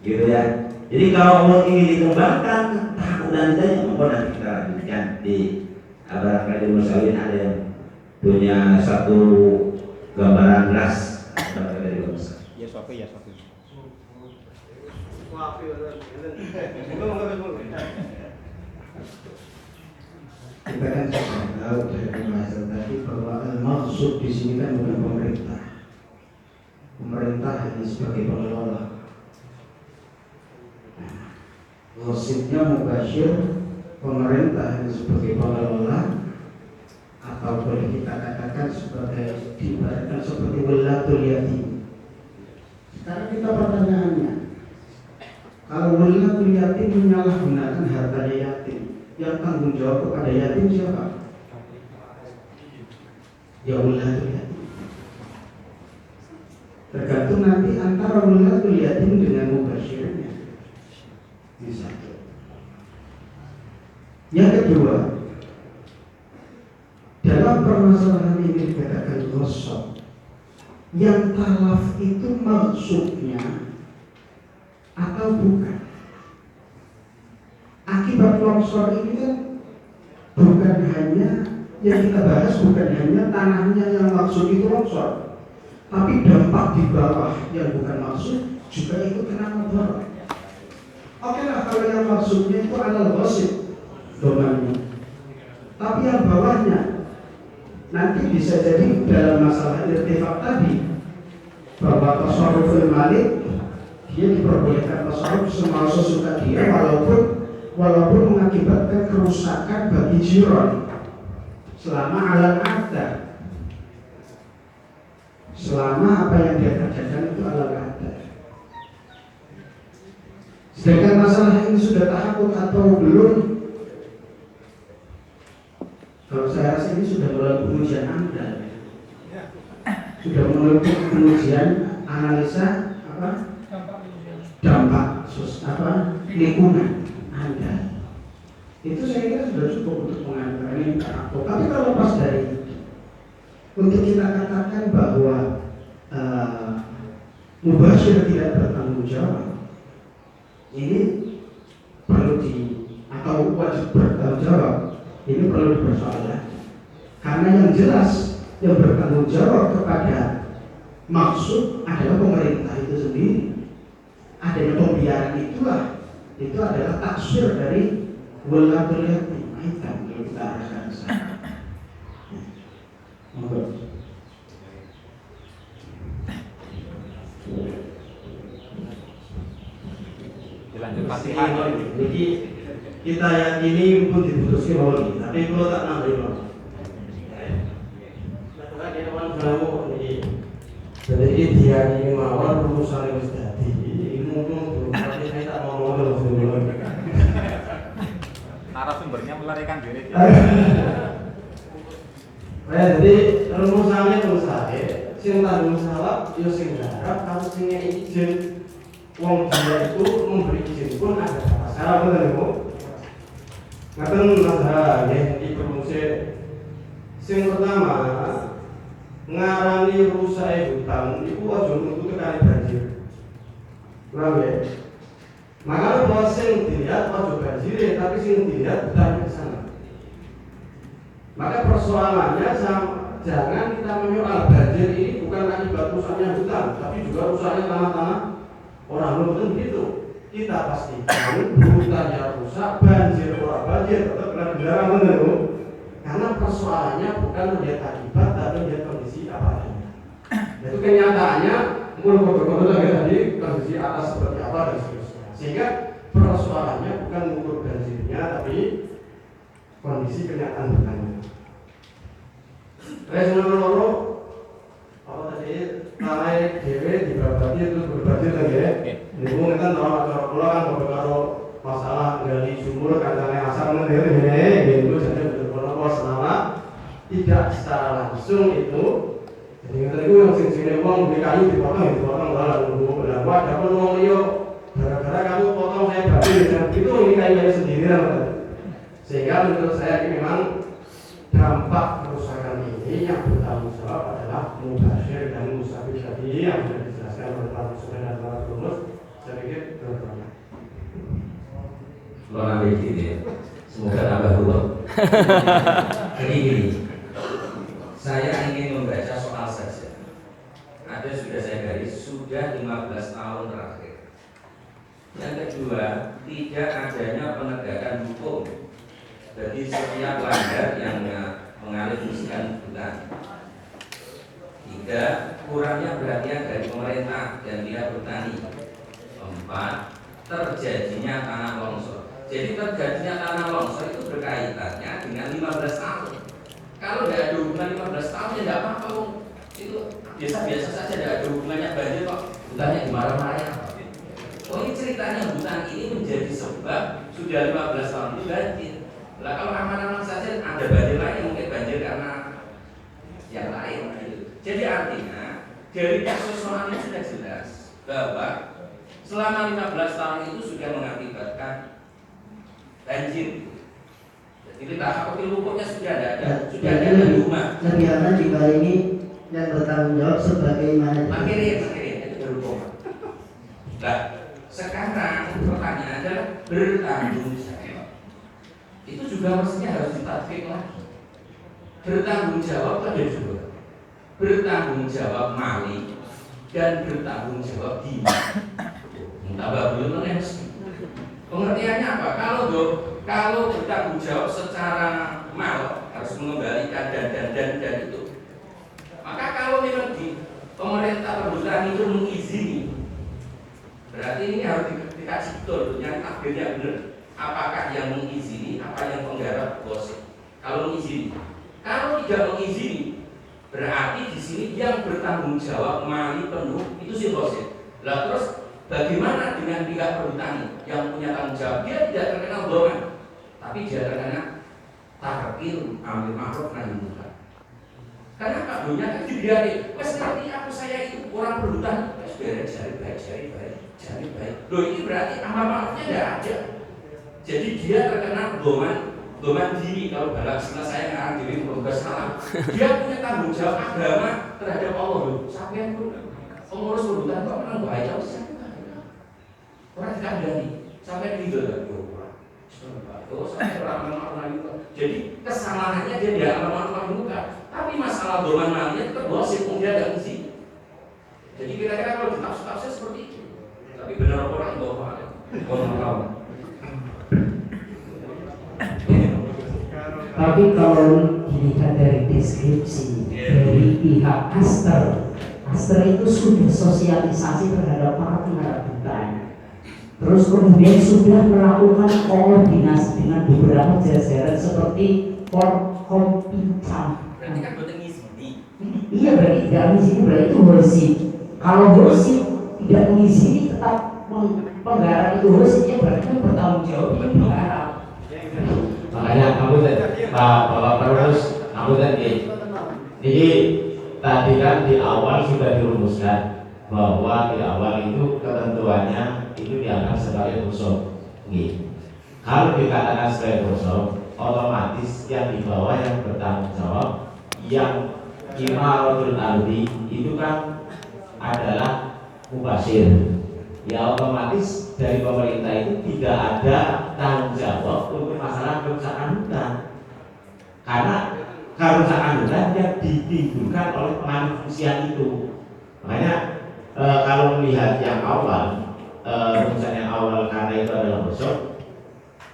I: gitu ya. Jadi kalau ingin dikembangkan tahakkuk dan ditanya, monggo nanti kita lanjutkan di barangkali Musawin ada yang punya satu gambaran jelas dari Musa.
A: Ya Sofi, ya Sofi.
B: Kita kan sudah tahu dari pembahasan tadi bahwa maksud di sini kan bukan pemerintah. Pemerintah hanya sebagai pengelola. Maksudnya mubashir, pemerintah hanya sebagai pengelola, atau boleh kita katakan sebagai diibaratkan seperti walatul yatim. Sekarang kita pertanyaannya, kalau walatul yatim menyalahgunakan hartanya yatim, yang tanggung jawab kepada yatim siapa? Ya walatul yatim. Tergantung nanti antara walatul yatim dengan mubashirnya. Misalnya. Yang kedua, dalam permasalahan ini dikatakan ghasab. Yang talaf itu maksudnya atau bukan? Akibat longsor ini kan bukan hanya yang kita bahas, bukan hanya tanahnya yang maksud itu longsor, tapi dampak di bawah yang bukan maksud juga ikut kena mudarat. Oke lah kalau yang maksudnya itu alal ghasib domainnya, tapi yang bawahnya nanti bisa jadi dalam masalah irtifak tadi bahwa tasarruful malik dia diperbolehkan tasarruf semau sesuka dia walaupun mengakibatkan kerusakan bagi jiron selama alal ada, selama apa yang dia kerjakan itu alal ada. Sedangkan masalah ini sudah tahakkuk atau belum, kalau saya rasa ini sudah melalui pengujian Anda, sudah melalui pengujian analisa dampak lingkungan Anda. Itu saya kira sudah cukup untuk mengatakan ini tahakkuk. Tapi kalau lepas dari untuk kita katakan bahwa mubashir tidak bertanggung jawab, ini perlu atau wajib bertanggung jawab. Ini perlu dipersoalkan karena yang jelas yang bertanggung jawab kepada maksud adalah pemerintah itu sendiri. Adanya pembiaran itu adalah taksir dari walatul yatim. Kalau kita arahkan ke sana.
A: Dilanjut Fatihah.
E: Jadi kita yakini pun diputuskan wali, tapi kalau tak nambahin wali. Jadi dia ini mawar rumusan yang sejati. Ini ngomong tapi saya tak mau ngomong dulu.
A: Narasumbernya melarikan diri.
E: Jadi rumusannya menurut saya, sing tanggung jawab, yo sing garap, kalau sing izin, wong dia itu memberi izin pun ada masalah benar bu. Ngaten masalah ya di promosi. Sing pertama ngarani rusak hutan itu aja nuntut kali banjir. Paham ya? Makanya bahwa sing dilihat aja banjir, tapi sing dilihat hutan ke sana. Maka persoalannya jangan kita menyoal banjir ini bukan akibat rusaknya hutan, tapi juga rusaknya tanah-tanah orang belum begitu. Kita pastikan hutannya rusak, banjir orang banjir tetap benar-benar benar. Karena persoalannya bukan melihat akibat, tapi melihat kondisi apa adanya. Itu kenyataannya mulu foto-foto lagi tadi kondisi atas seperti apa dan seterusnya. Sehingga
J: persoalannya bukan mengukur banjirnya, tapi kondisi kenyataan hutannya. Terus loro apa tadi naik dewe dibabati itu berbanjir lagi ya. Niku ngeten to cara kula kan karo masalah gali sumur kancane asar ngene niku jadi betul-betul selama tidak secara langsung itu. Jadi ngeten niku yang sing wong beli kayu dipotong lah nunggu lah ada pun wong liya gara-gara kamu potong saya banjir dan itu ini kayu sendiri lah. Sehingga menurut saya ini memang dampak kerusakan ini yang bertanggung jawab adalah mubashir dan musabir tadi yang sudah dijelaskan oleh Pak Muslim dan Pak Rumus. Saya pikir berapa?
H: Kalau nambah gini, semoga tambah ruang. Jadi gini, saya ingin membaca soal saja. Ada sudah saya garis, sudah 15 tahun terakhir. Yang kedua, tidak adanya penegakan hukum. Jadi setiap pelanggar yang mengalih fungsikan hutan. 3. Kurangnya perhatian dari pemerintah dan pihak bertani. 4. Terjadinya tanah longsor. Jadi terjadinya tanah longsor itu berkaitannya dengan 15 tahun. Kalau tidak ada hubungan 15 tahun ya tidak apa-apa. Itu biasa-biasa saja, tidak ada hubungannya banjir kok. Hutannya dimarah-marahin apa? Oh ini ceritanya hutan ini menjadi sebab sudah 15 tahun itu banjir. Lah kalau aman-aman saja ada banjir lain, mungkin banjir karena yang lain. Jadi artinya dari kasus soal ini sudah jelas bahwa selama 15 tahun itu sudah mengakibatkan banjir. Jadi tahap pupuknya sudah ada, sudah ada di rumah.
B: Lebih aman jika ini yang bertanggung jawab sebagaimana.
H: Akhirnya itu berhubungan. Nah sekarang pertanyaan adalah bertanggung jawab. Itu juga mestinya harus ditatbik lagi. Bertanggung jawab ada dua, bertanggung jawab mali dan bertanggung jawab dini. Tambah belum mesti. Pengertiannya apa? Kalau bertanggung jawab secara mal harus mengembalikan dan itu. Maka kalau memang di pemerintah perhutanan itu mengizini, berarti ini harus dikaji betul, yang takdirnya benar. Apakah yang mengizini, apa yang penggarap bos? Kalau mengizini, kalau tidak mengizini, berarti di sini yang bertanggung jawab mali penuh itu si bos. Lah terus bagaimana dengan pihak perhutani yang punya tanggung jawab? Dia tidak terkena doman, tapi dia terkena tarkil ambil ma'ruf nahi munkar. Karena kadonya kan dibiarin. Wes seperti aku saya itu orang perhutani, cari baik. Loh ini berarti amar ma'rufnya tidak ada. Jadi dia terkena doman diri. Kalau dalam istilah saya ngarang diri berbuat salah, dia punya tanggung jawab agama terhadap Allah. Sampai pun pengurus perhutanan kok menang bahaya orang tidak berani sampai itu sampai orang. Jadi kesalahannya dia tidak amal muka, tapi masalah doman malnya tetap gosip, dia tidak ngisi. Jadi kira-kira kalau ditafsir seperti itu, tapi benar orang bahwa
K: tapi kalau dilihat dari deskripsi dari pihak Aster itu sudah sosialisasi terhadap para penggarap hutan. Terus kemudian sudah melakukan koordinasi dengan beberapa jajaran seperti Forkompinca.
H: Berarti kan buat ngizini.
K: Iya berarti tidak ngizini, berarti itu bersih. Kalau bersih tidak mengizini tetap penggarap itu bersihnya berarti kan bertanggung jawab dengan penggarap.
L: Makanya kamu Bapak Perus, kamu tadi. Jadi tadi kan di awal sudah dirumuskan bahwa di awal itu ketentuannya itu dianggap sebagai busuk. Kalau dikatakan sebagai busuk, otomatis yang di bawah yang bertanggung jawab, yang imaratul ardi itu kan adalah mubashir. Ya otomatis dari pemerintah itu tidak ada tanggung jawab untuk masalah kerusakan hutan, karena kerusakan hutan yang ditimbulkan oleh pengalih fungsian itu. Makanya kalau melihat yang awal, rujukan yang awal karena itu adalah bosok,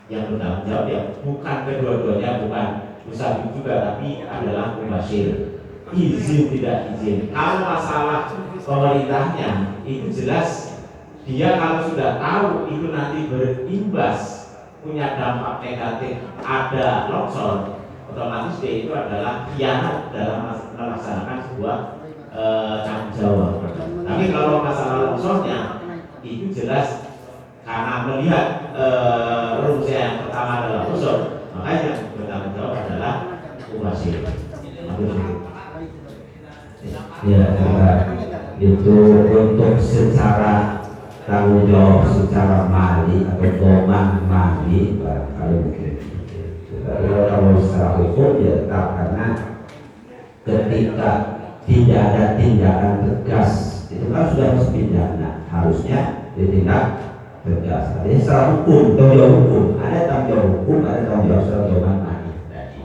L: yang bertanggung jawab ya bukan kedua-duanya, bukan musabik juga, tapi adalah mubashir. Izin tidak izin. Kalau masalah pemerintahnya itu jelas dia kalau sudah tahu itu nanti berimbas punya dampak negatif, ada longsor, otomatis dia itu adalah khianat dalam melaksanakan sebuah tanggung jawab. Tapi kalau masalah longsornya itu jelas karena melihat rumusnya yang pertama adalah longsor, makanya yang bertanggung jawab adalah mubashir.
I: Ya, itu untuk secara tanggung jawab secara mali atau doman mali kalau begitu. Kalau secara hukum ya tetap, karena ketika tidak ada tindakan tegas itu kan sudah mesti pidana, harusnya ditindak tegas. Jadi secara hukum, tanggung jawab hukum, ada tanggung jawab hukum, ada tanggung jawab secara doman mali tadi.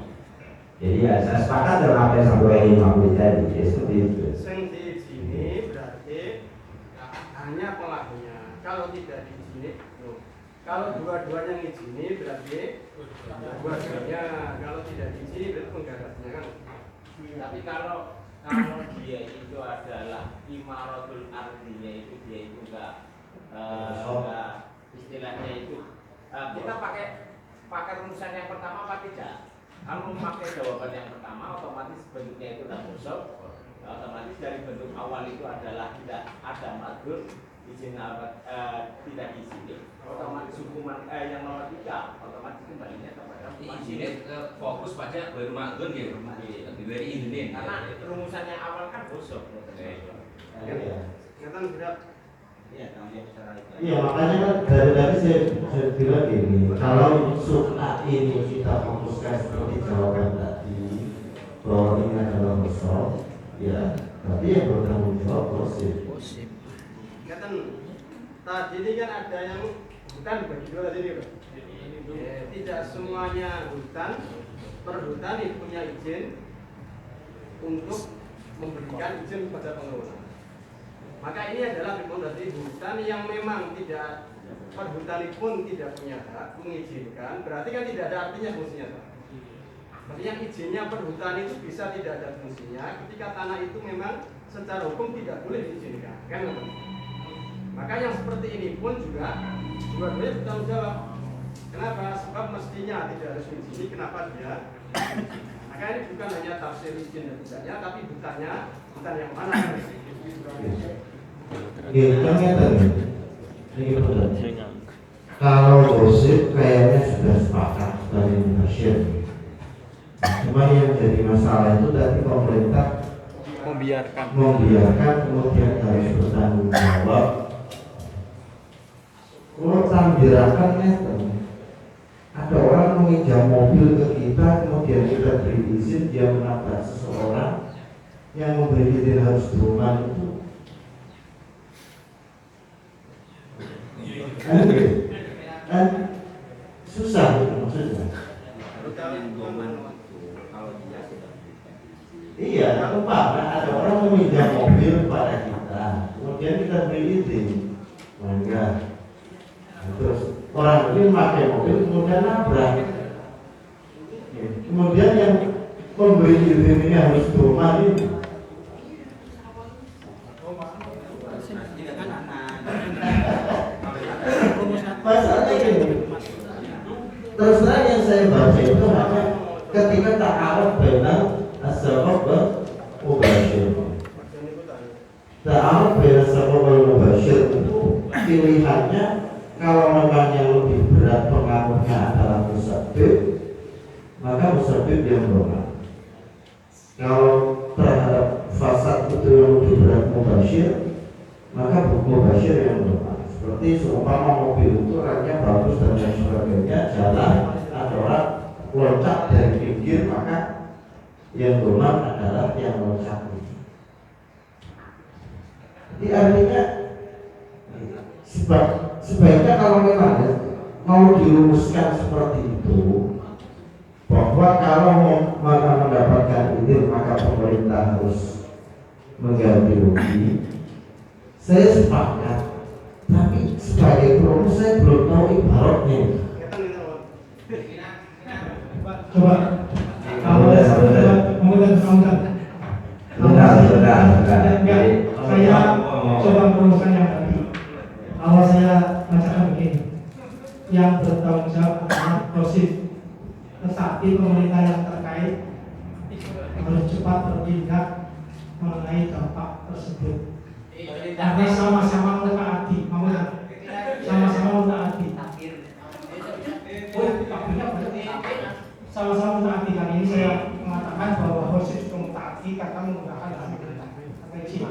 I: Jadi ya saya sepakat dengan apa yang sampai Imam tadi, ya seperti itu.
J: Di sini berarti hanya pelakunya. Kalau tidak diizini, kalau dua-duanya ngizini berarti dua-duanya. Kalau tidak diizini berarti penggarapnya kan.
L: Tapi kalau dia itu adalah imaratul artinya itu dia itu enggak istilahnya itu kita pakai rumusan yang pertama apa tidak? Kalau memakai jawaban yang pertama otomatis bentuknya itu tidak kosong, otomatis dari bentuk awal itu adalah tidak ada madhur izin tidak diizini, otomatis hukuman yang nomor 3 otomatis kembalinya kepada
H: izinnya fokus pada baru madhur ya, diberi izin
L: karena rumusannya awal kan kosong.
J: Kelihatan berat.
B: Iya, makanya kan dari tadi saya bilang gini, kalau surat ini kita fokuskan seperti jawaban tadi bahwa ini adalah musuh, ya berarti yang bertanggung jawab gosip.
J: Kelihatan tadi ini kan ada yang hutan bagi dua tadi ini, tidak semuanya hutan perhutani punya izin untuk memberikan izin pada pengelola. Maka ini adalah rekomendasi hutan yang memang tidak, perhutani pun tidak punya hak mengizinkan, berarti kan tidak ada artinya fungsinya. Berarti yang izinnya perhutani itu bisa tidak ada fungsinya ketika tanah itu memang secara hukum tidak boleh diizinkan, kan? Maka yang seperti ini pun juga dua-duanya bertanggung jawab. Kenapa? Sebab mestinya tidak harus diizini, kenapa dia? Maka ini bukan hanya tafsir izin dan tidaknya, tapi hutan yang mana?
B: Ini betul. Kalau gosip kayaknya sudah sepakat dari Bashir. Cuma yang jadi masalah itu tadi pemerintah membiarkan kemudian harus bertanggung jawab. Kalau tambirakan ada orang meminjam mobil ke kita, kemudian kita beri izin, dia menabrak seseorang, yang memberi izin harus berumah itu kan susah gitu maksudnya. Iya, ada orang meminjam mobil kepada kita, kemudian kita beri izin, enggak. Terus orang ini memakai mobil kemudian nabrak. Kemudian yang memberi izin ini harus berumah ini. Masalahnya ini, terus terang yang saya baca itu hanya ketika ta'aruf bainal as-sabab wal mubashir. Ta'aruf bainal as-sabab wal mubashir itu pilihannya kalau memang yang lebih berat pengaruhnya adalah musabbib, maka musabbib yang berumah. Kalau terhadap fasad itu yang lebih berat mubashir, maka mubashir yang berumah. Seperti seumpama mobil itu remnya bagus dan lain sebagainya, jalan ada orang loncat dari pinggir, maka yang berumah adalah yang loncat. Jadi artinya sebaiknya kalau memang mau dirumuskan seperti itu, bahwa kalau mau mendapatkan izin maka pemerintah harus mengganti rugi, saya sepakat. Tapi sebagai perumus saya belum tahu ibaratnya.
E: Coba kalau
I: Bentar.
E: saya coba merumuskan yang tadi. Kalau yang terkait harus cepat bertindak mengenai dampak tersebut. Karena sama-sama mentaati, sama-sama mentaati. Sama-sama mentaati. Kali ini saya mengatakan bahwa Hosis itu mentaati karena menggunakan dalam kecil.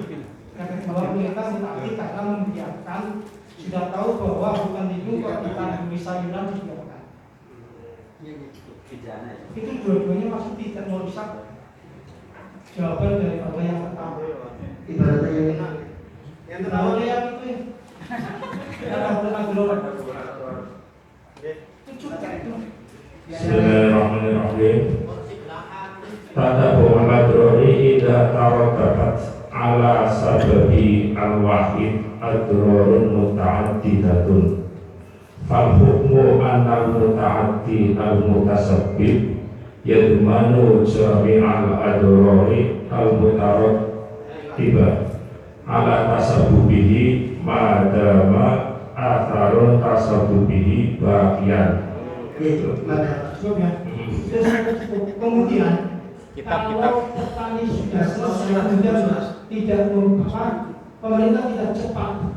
E: Yang kedua, pemerintah mentaati karena membiarkan sudah tahu bahwa hutan lindung kalau kita beli sayuran dibiarkan. Itu dua-duanya masih tidak mau bisa. Jawaban dari Bapak yang pertama.
B: Ibaratnya
E: yang pertama yang itu ya.
M: Bismillahirrahmanirrahim. Tadabbur al-adrori idza tarattabat ala sababi al-wahid adrorun muta'addidatun. Fal hukmu anal muta'addi al-mutasabbib yadmanu jami'al adrori al-mutarattibah ala tasabbubihi madama atharun tasabbubihi baqiyan.
E: Kemudian kalau petani sudah selesai kemudian tidak merupakan pemerintah tidak cepat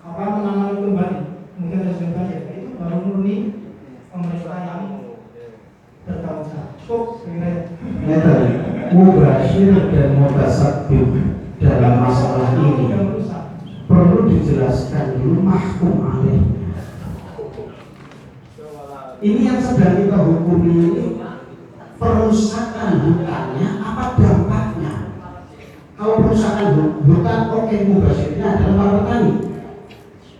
E: menanam kembali mungkin ada sebenarnya itu baru murni pemerintah yang bertanggung jawab. Cukup
B: mubashir dan mutasabbib dalam masalah ini perlu dijelaskan dulu mahkum alaih. Ini yang sedang kita hukumi ini perusakan hutannya apa dampaknya? Kalau perusakan hutan oke, mubashirnya adalah para petani,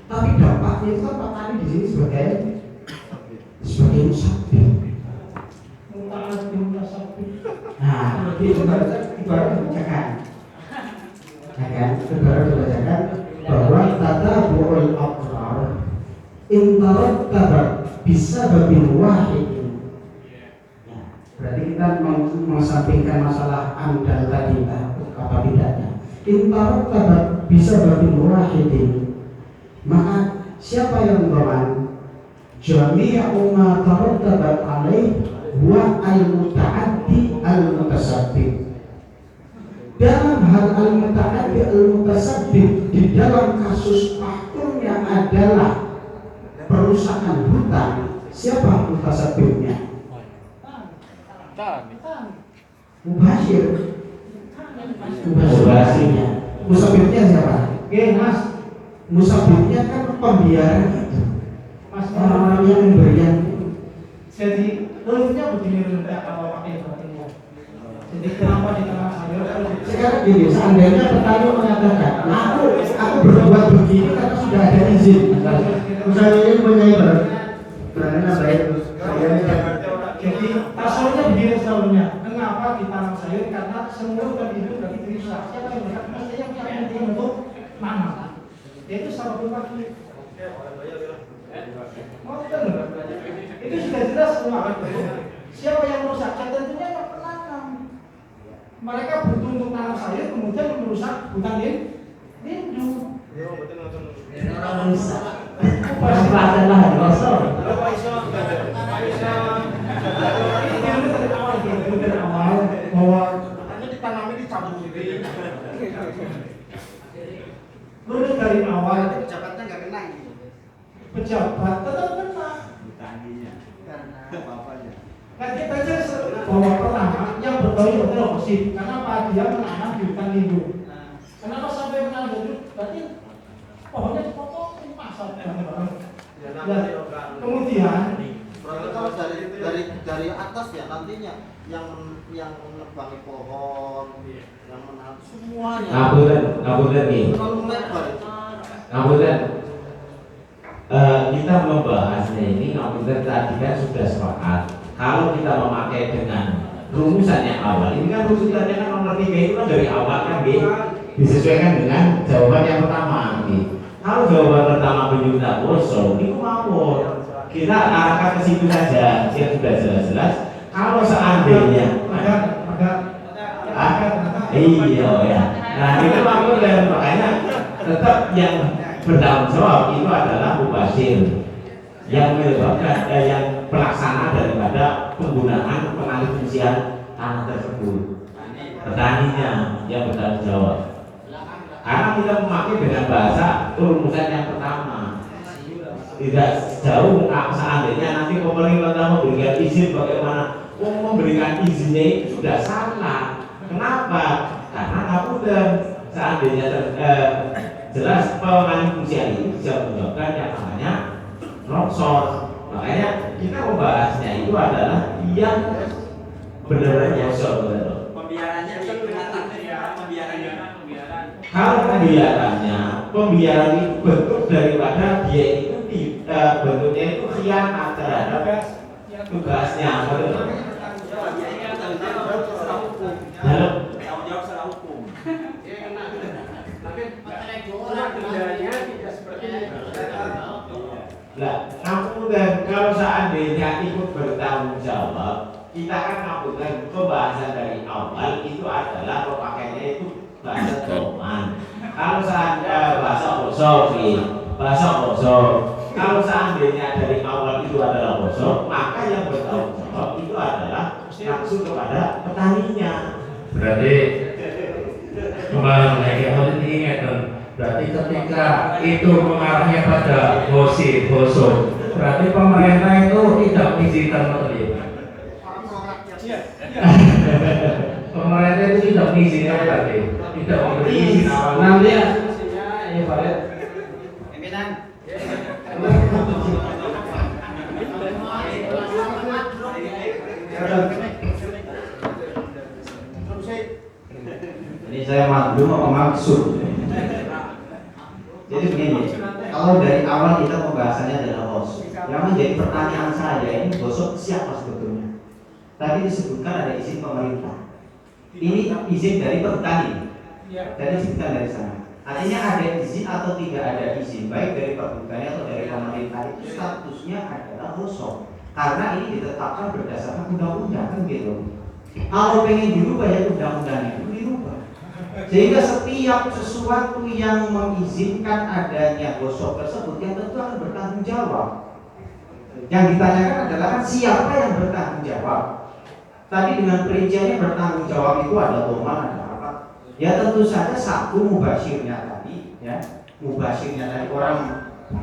B: tapi dampaknya itu kan petani di sini sebagai musabbib. Nah, itu ibarat kebijakan, ya kan? Ibarat kebijakan bahwa tadabbur al-aqrar intarattabat bisa babin wahid. Berarti kita mengesampingkan masalah amdal tadi apa tidaknya. Intarattabat bisa babin wahid. Maka siapa yang berman jami'u ma tarattabat alaih wa al-muta'addi al-mutasabbib. Dalam hal al-muta'addi al-mutasabbib di dalam kasus mahkumnya adalah perusakan hutan, siapa mutasabbibnya? Mubashir. Mubashirnya. Musabbibnya siapa? Mas. Musabbibnya kan pembiara itu. Orang-orang yang memberikan.
E: Jadi rumusnya begini kalau pakai perhatian. Jadi kenapa di tengah sayur?
B: Sekarang gini, seandainya petani mengatakan, aku berbuat begini karena sudah ada izin. Misalnya ini punya berani nambahin.
E: Jadi asalnya begini asalnya. Kenapa ditanam sayur? Karena semua kan itu dari desa. Siapa yang berhak? Mestinya punya penting untuk mana? Itu sama berbagi. Mau kita enggak? Itu sudah jelas semua. Siapa yang merusak? Tentunya yang penanam. Mereka butuh untuk tanam sayur, kemudian merusak hutan lindung.
K: Orang rusak. Adalah kosong.
E: Dari awal bahwa hanya ditanami dicabut sendiri. Menurut dari awal pejabatnya nggak kena gitu. Pejabat tetap kena. Karena apa-apanya. Nah kita aja bahwa pertama yang bertanggung jawab Hosis. Kenapa dia menanam di hutan lindung? Kenapa sampai menanam lindung? Berarti pohonnya dipotong pasar kemudian
J: kalau dari atas ya nantinya yang menebangi pohon, yang menanam semuanya.
L: Ngapunten nih. Ngapunten. Kita membahasnya ini ngapunten tadi kan sudah sepakat. Kalau kita memakai dengan rumusan yang awal, ini kan rumusannya kan nomor 3 itu kan dari awal kan disesuaikan dengan jawaban yang pertama. Kalau jawaban pertama penyuta kosong, itu mawon. Kita arahkan ke situ saja, yang sudah jelas-jelas. Kalau seandainya, iya ya. Nah itu makanya tetap yang bertanggung jawab itu adalah mubashir yang menyebabkan yang pelaksana daripada
I: penggunaan pengalihfungsian tanah tersebut. Petaninya yang bertanggung jawab. Karena kita memakai dengan bahasa rumusan yang pertama. Tidak jauh seandainya nanti pemerintah memberikan izin bagaimana memberikan izinnya itu sudah salah. Kenapa? Karena kemudian seandainya jelas pengalihfungsian itu bisa menyebabkan yang namanya longsor. Makanya kita membahasnya itu adalah yang benar-benar longsor.
N: Pembiarannya
I: Kalau pembiaran itu bentuk daripada dia itu bentuknya itu khianat terhadap tugasnya. Nah, kemudian kalau seandainya ikut bertanggung jawab, kita kan lakukan pembahasan dari awal itu adalah pemakaiannya itu bahasa Roman. Kalau seandainya bahasa Bosok, kalau seandainya dari awal itu adalah Bosok, maka yang bertanggung jawab itu adalah langsung kepada petaninya.
M: Berarti kembali ingat, berarti ketika itu mengarahnya pada Bosok, berarti pemerintah itu tidak mengizinkan menteri. Pemerintah itu tidak mengizinkan berarti tidak memberi izin awal.
E: Nanti ya, ini balik.
N: Pimpinan.
B: Ini saya maklum apa maksud. Jadi begini, kalau dari awal kita pembahasannya adalah host, yang menjadi pertanyaan saya ini Bosok siapa sebetulnya? Tadi disebutkan ada izin pemerintah. Ini izin dari petani. Tadi disebutkan dari sana. Artinya ada izin atau tidak ada izin, baik dari petani atau dari pemerintah, itu statusnya adalah Bosok. Karena ini ditetapkan berdasarkan undang-undang kan gitu. Kalau pengen dirubah ya undang-undang itu dirubah. Sehingga setiap sesuatu yang mengizinkan adanya Bosok tersebut yang tentu akan bertanggung jawab. Yang ditanyakan adalah kan siapa yang bertanggung jawab. Tadi dengan perinciannya bertanggung jawab itu ada Toman, ada apa? Ya tentu saja satu mubasirnya tadi, ya mubasirnya tadi orang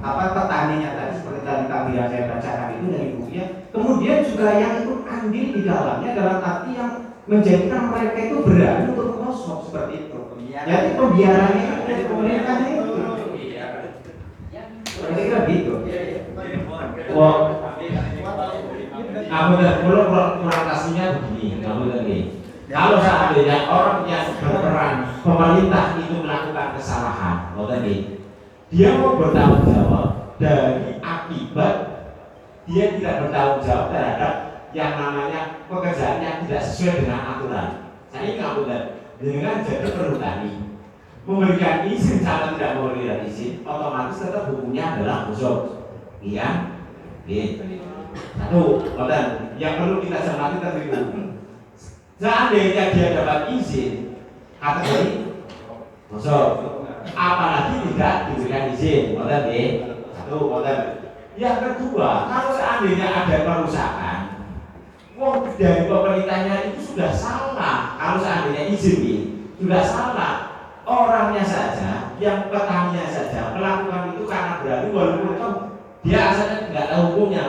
B: apa petaninya tadi seperti tadi yang saya bacakan itu dari bukunya. Kemudian juga yang ikut andil di dalamnya dalam arti yang menjadikan mereka itu berani untuk mengosok seperti itu. Jadi pembiarannya itu dari pemerintahnya itu. Kira-kira gitu.
I: Wah, kamu dan kurang kasihnya begini, kamu lagi. Kalau seandainya orang yang berperan pemerintah itu melakukan kesalahan, dia mau bertanggung jawab dari akibat dia tidak bertanggung jawab terhadap yang namanya pekerjaan yang tidak sesuai dengan aturan. Saya ingat dengan jadi perhutani memberikan izin sama tidak memberikan izin, otomatis tetap hukumnya adalah Bosok. Iya, satu, yang perlu kita cermati tertentu. Seandainya dia dapat izin kategori Bosok, apalagi tidak diberikan izin, satu, yang kedua, kalau seandainya ada perusahaan, dari pemerintahnya itu sudah salah. Kalau seandainya izin sudah salah, orangnya saja, yang petaninya saja melakukan itu karena berani, walaupun dia asalnya tidak tahu hukumnya.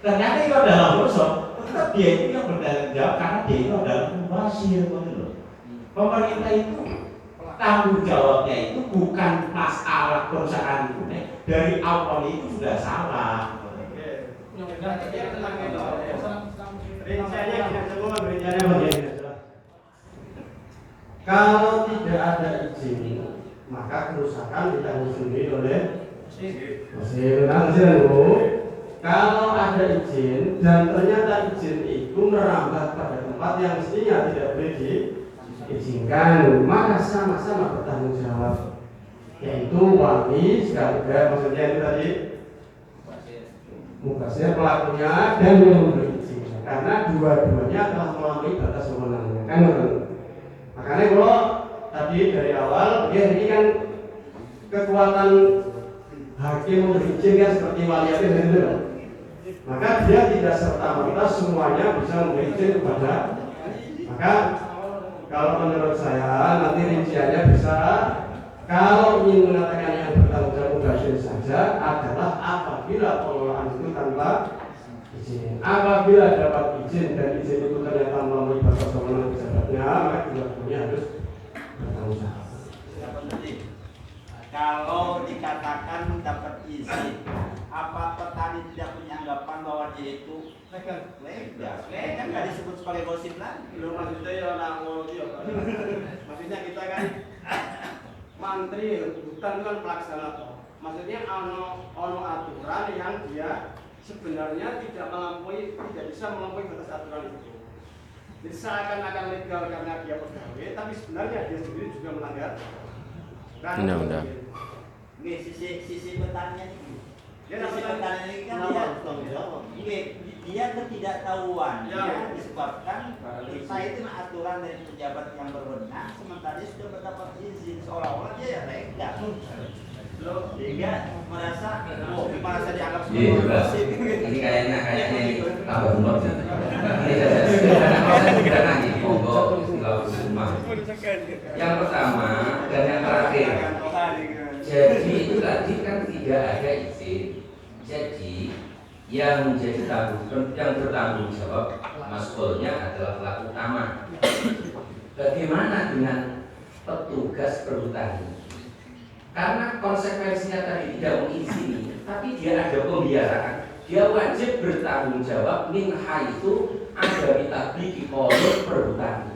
I: Ternyata itu adalah Bosok, tetap dia itu yang bertanggung jawab karena dia itu adalah mubasir. Pemerintah itu tanggung jawabnya itu bukan masalah perusahaan itu, dari awal itu sudah salah.
E: Kalau tidak ada izin, maka kerusakan ditanggung sendiri oleh Mesir. Kalau ada izin dan ternyata izin itu merambat pada tempat yang mestinya tidak boleh diizinkan, maka sama-sama bertanggung jawab, yaitu wali sekaligus, maksudnya itu tadi mubasir pelakunya dan yang memberi izin, karena dua-duanya telah melampaui batas wewenangnya kan. Makanya kalau tadi dari awal ini kan kekuatan hakim memberi izin kan seperti wali itu.
J: maka dia tidak serta-merta semuanya bisa memberi kepada. Maka kalau menurut saya nanti rinciannya bisa, kalau ingin mengatakan yang bertanggung jawab mubashir saja adalah apabila pengelolaan itu tanpa izin. Apabila dapat izin dan izin itu ternyata melalui batas wewenang pejabatnya, maka dua-duanya harus bertanggung jawab.
N: Kalau dikatakan dapat izin, apa petani tidak punya anggapan bahwa dia itu legal? Kan nggak disebut sebagai gosip lagi.
J: Belum maksudnya ya nangol dia. Maksudnya kita kan mantri hutan kan pelaksana. Maksudnya ono aturan yang dia sebenarnya tidak bisa melampaui batas aturan itu. Jadi seakan-akan legal karena dia pegawai, tapi sebenarnya dia sendiri juga melanggar.
G: Undang-undang.
N: Sisi petaninya ini. Sisi petaninya ini kan dia ketidaktahuan ya, disebabkan kita itu aturan dari pejabat yang berwenang, sementara dia sudah mendapat izin seolah-olah dia ya legal. Sehingga merasa dianggap sebagai gosip.
H: Ini kayaknya tambah umur. Ini monggo semua. Yang pertama dan yang terakhir. Jadi itu tadi kan tidak ada izin. Jadi yang bertanggung jawab mas'ulnya adalah pelaku utama. Bagaimana dengan petugas perhutani? Karena konsekuensinya tadi tidak mengizini, tapi dia ada pembiaraan, dia wajib bertanggung jawab min haitsu ada bitabli kolon perhutani.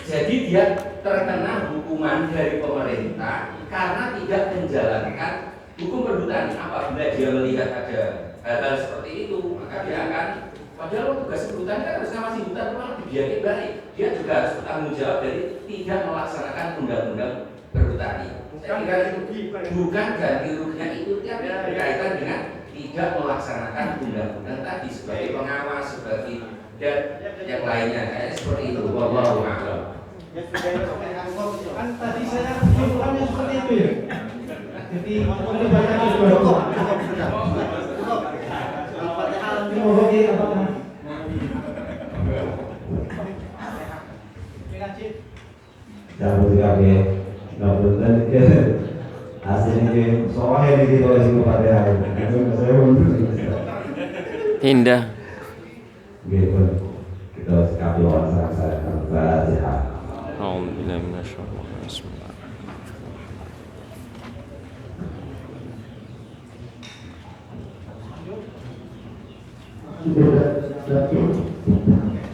H: Jadi dia terkena hukuman dari pemerintah karena tidak menjalankan hukum perhutani. Apabila dia melihat ada hal-hal seperti itu, maka dia akan, padahal tugas perhutani kan harus ngawasi hutan malah dibiarkan baik. Dia juga harus bertanggung jawab dari tidak melaksanakan undang-undang perhutani. Bukan ganti ruginya itu tapi berkaitan dengan tidak melaksanakan undang-undang tadi sebagai pengawas, sebagai dan yang lainnya kayak seperti itu. Wallahu a'lam.
E: Kan tadi saya kesimpulannya seperti itu ya. Jadi kalau baca di dua
G: Indah.
I: Kita sikapi orang saya Al-Fatihah.
G: Alhamdulillah minasyaitonir rajim. Bismillah.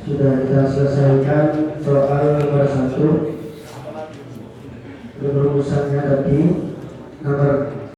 B: Sudah kita selesaikan soal nomor 1. Rumusannya tadi nomor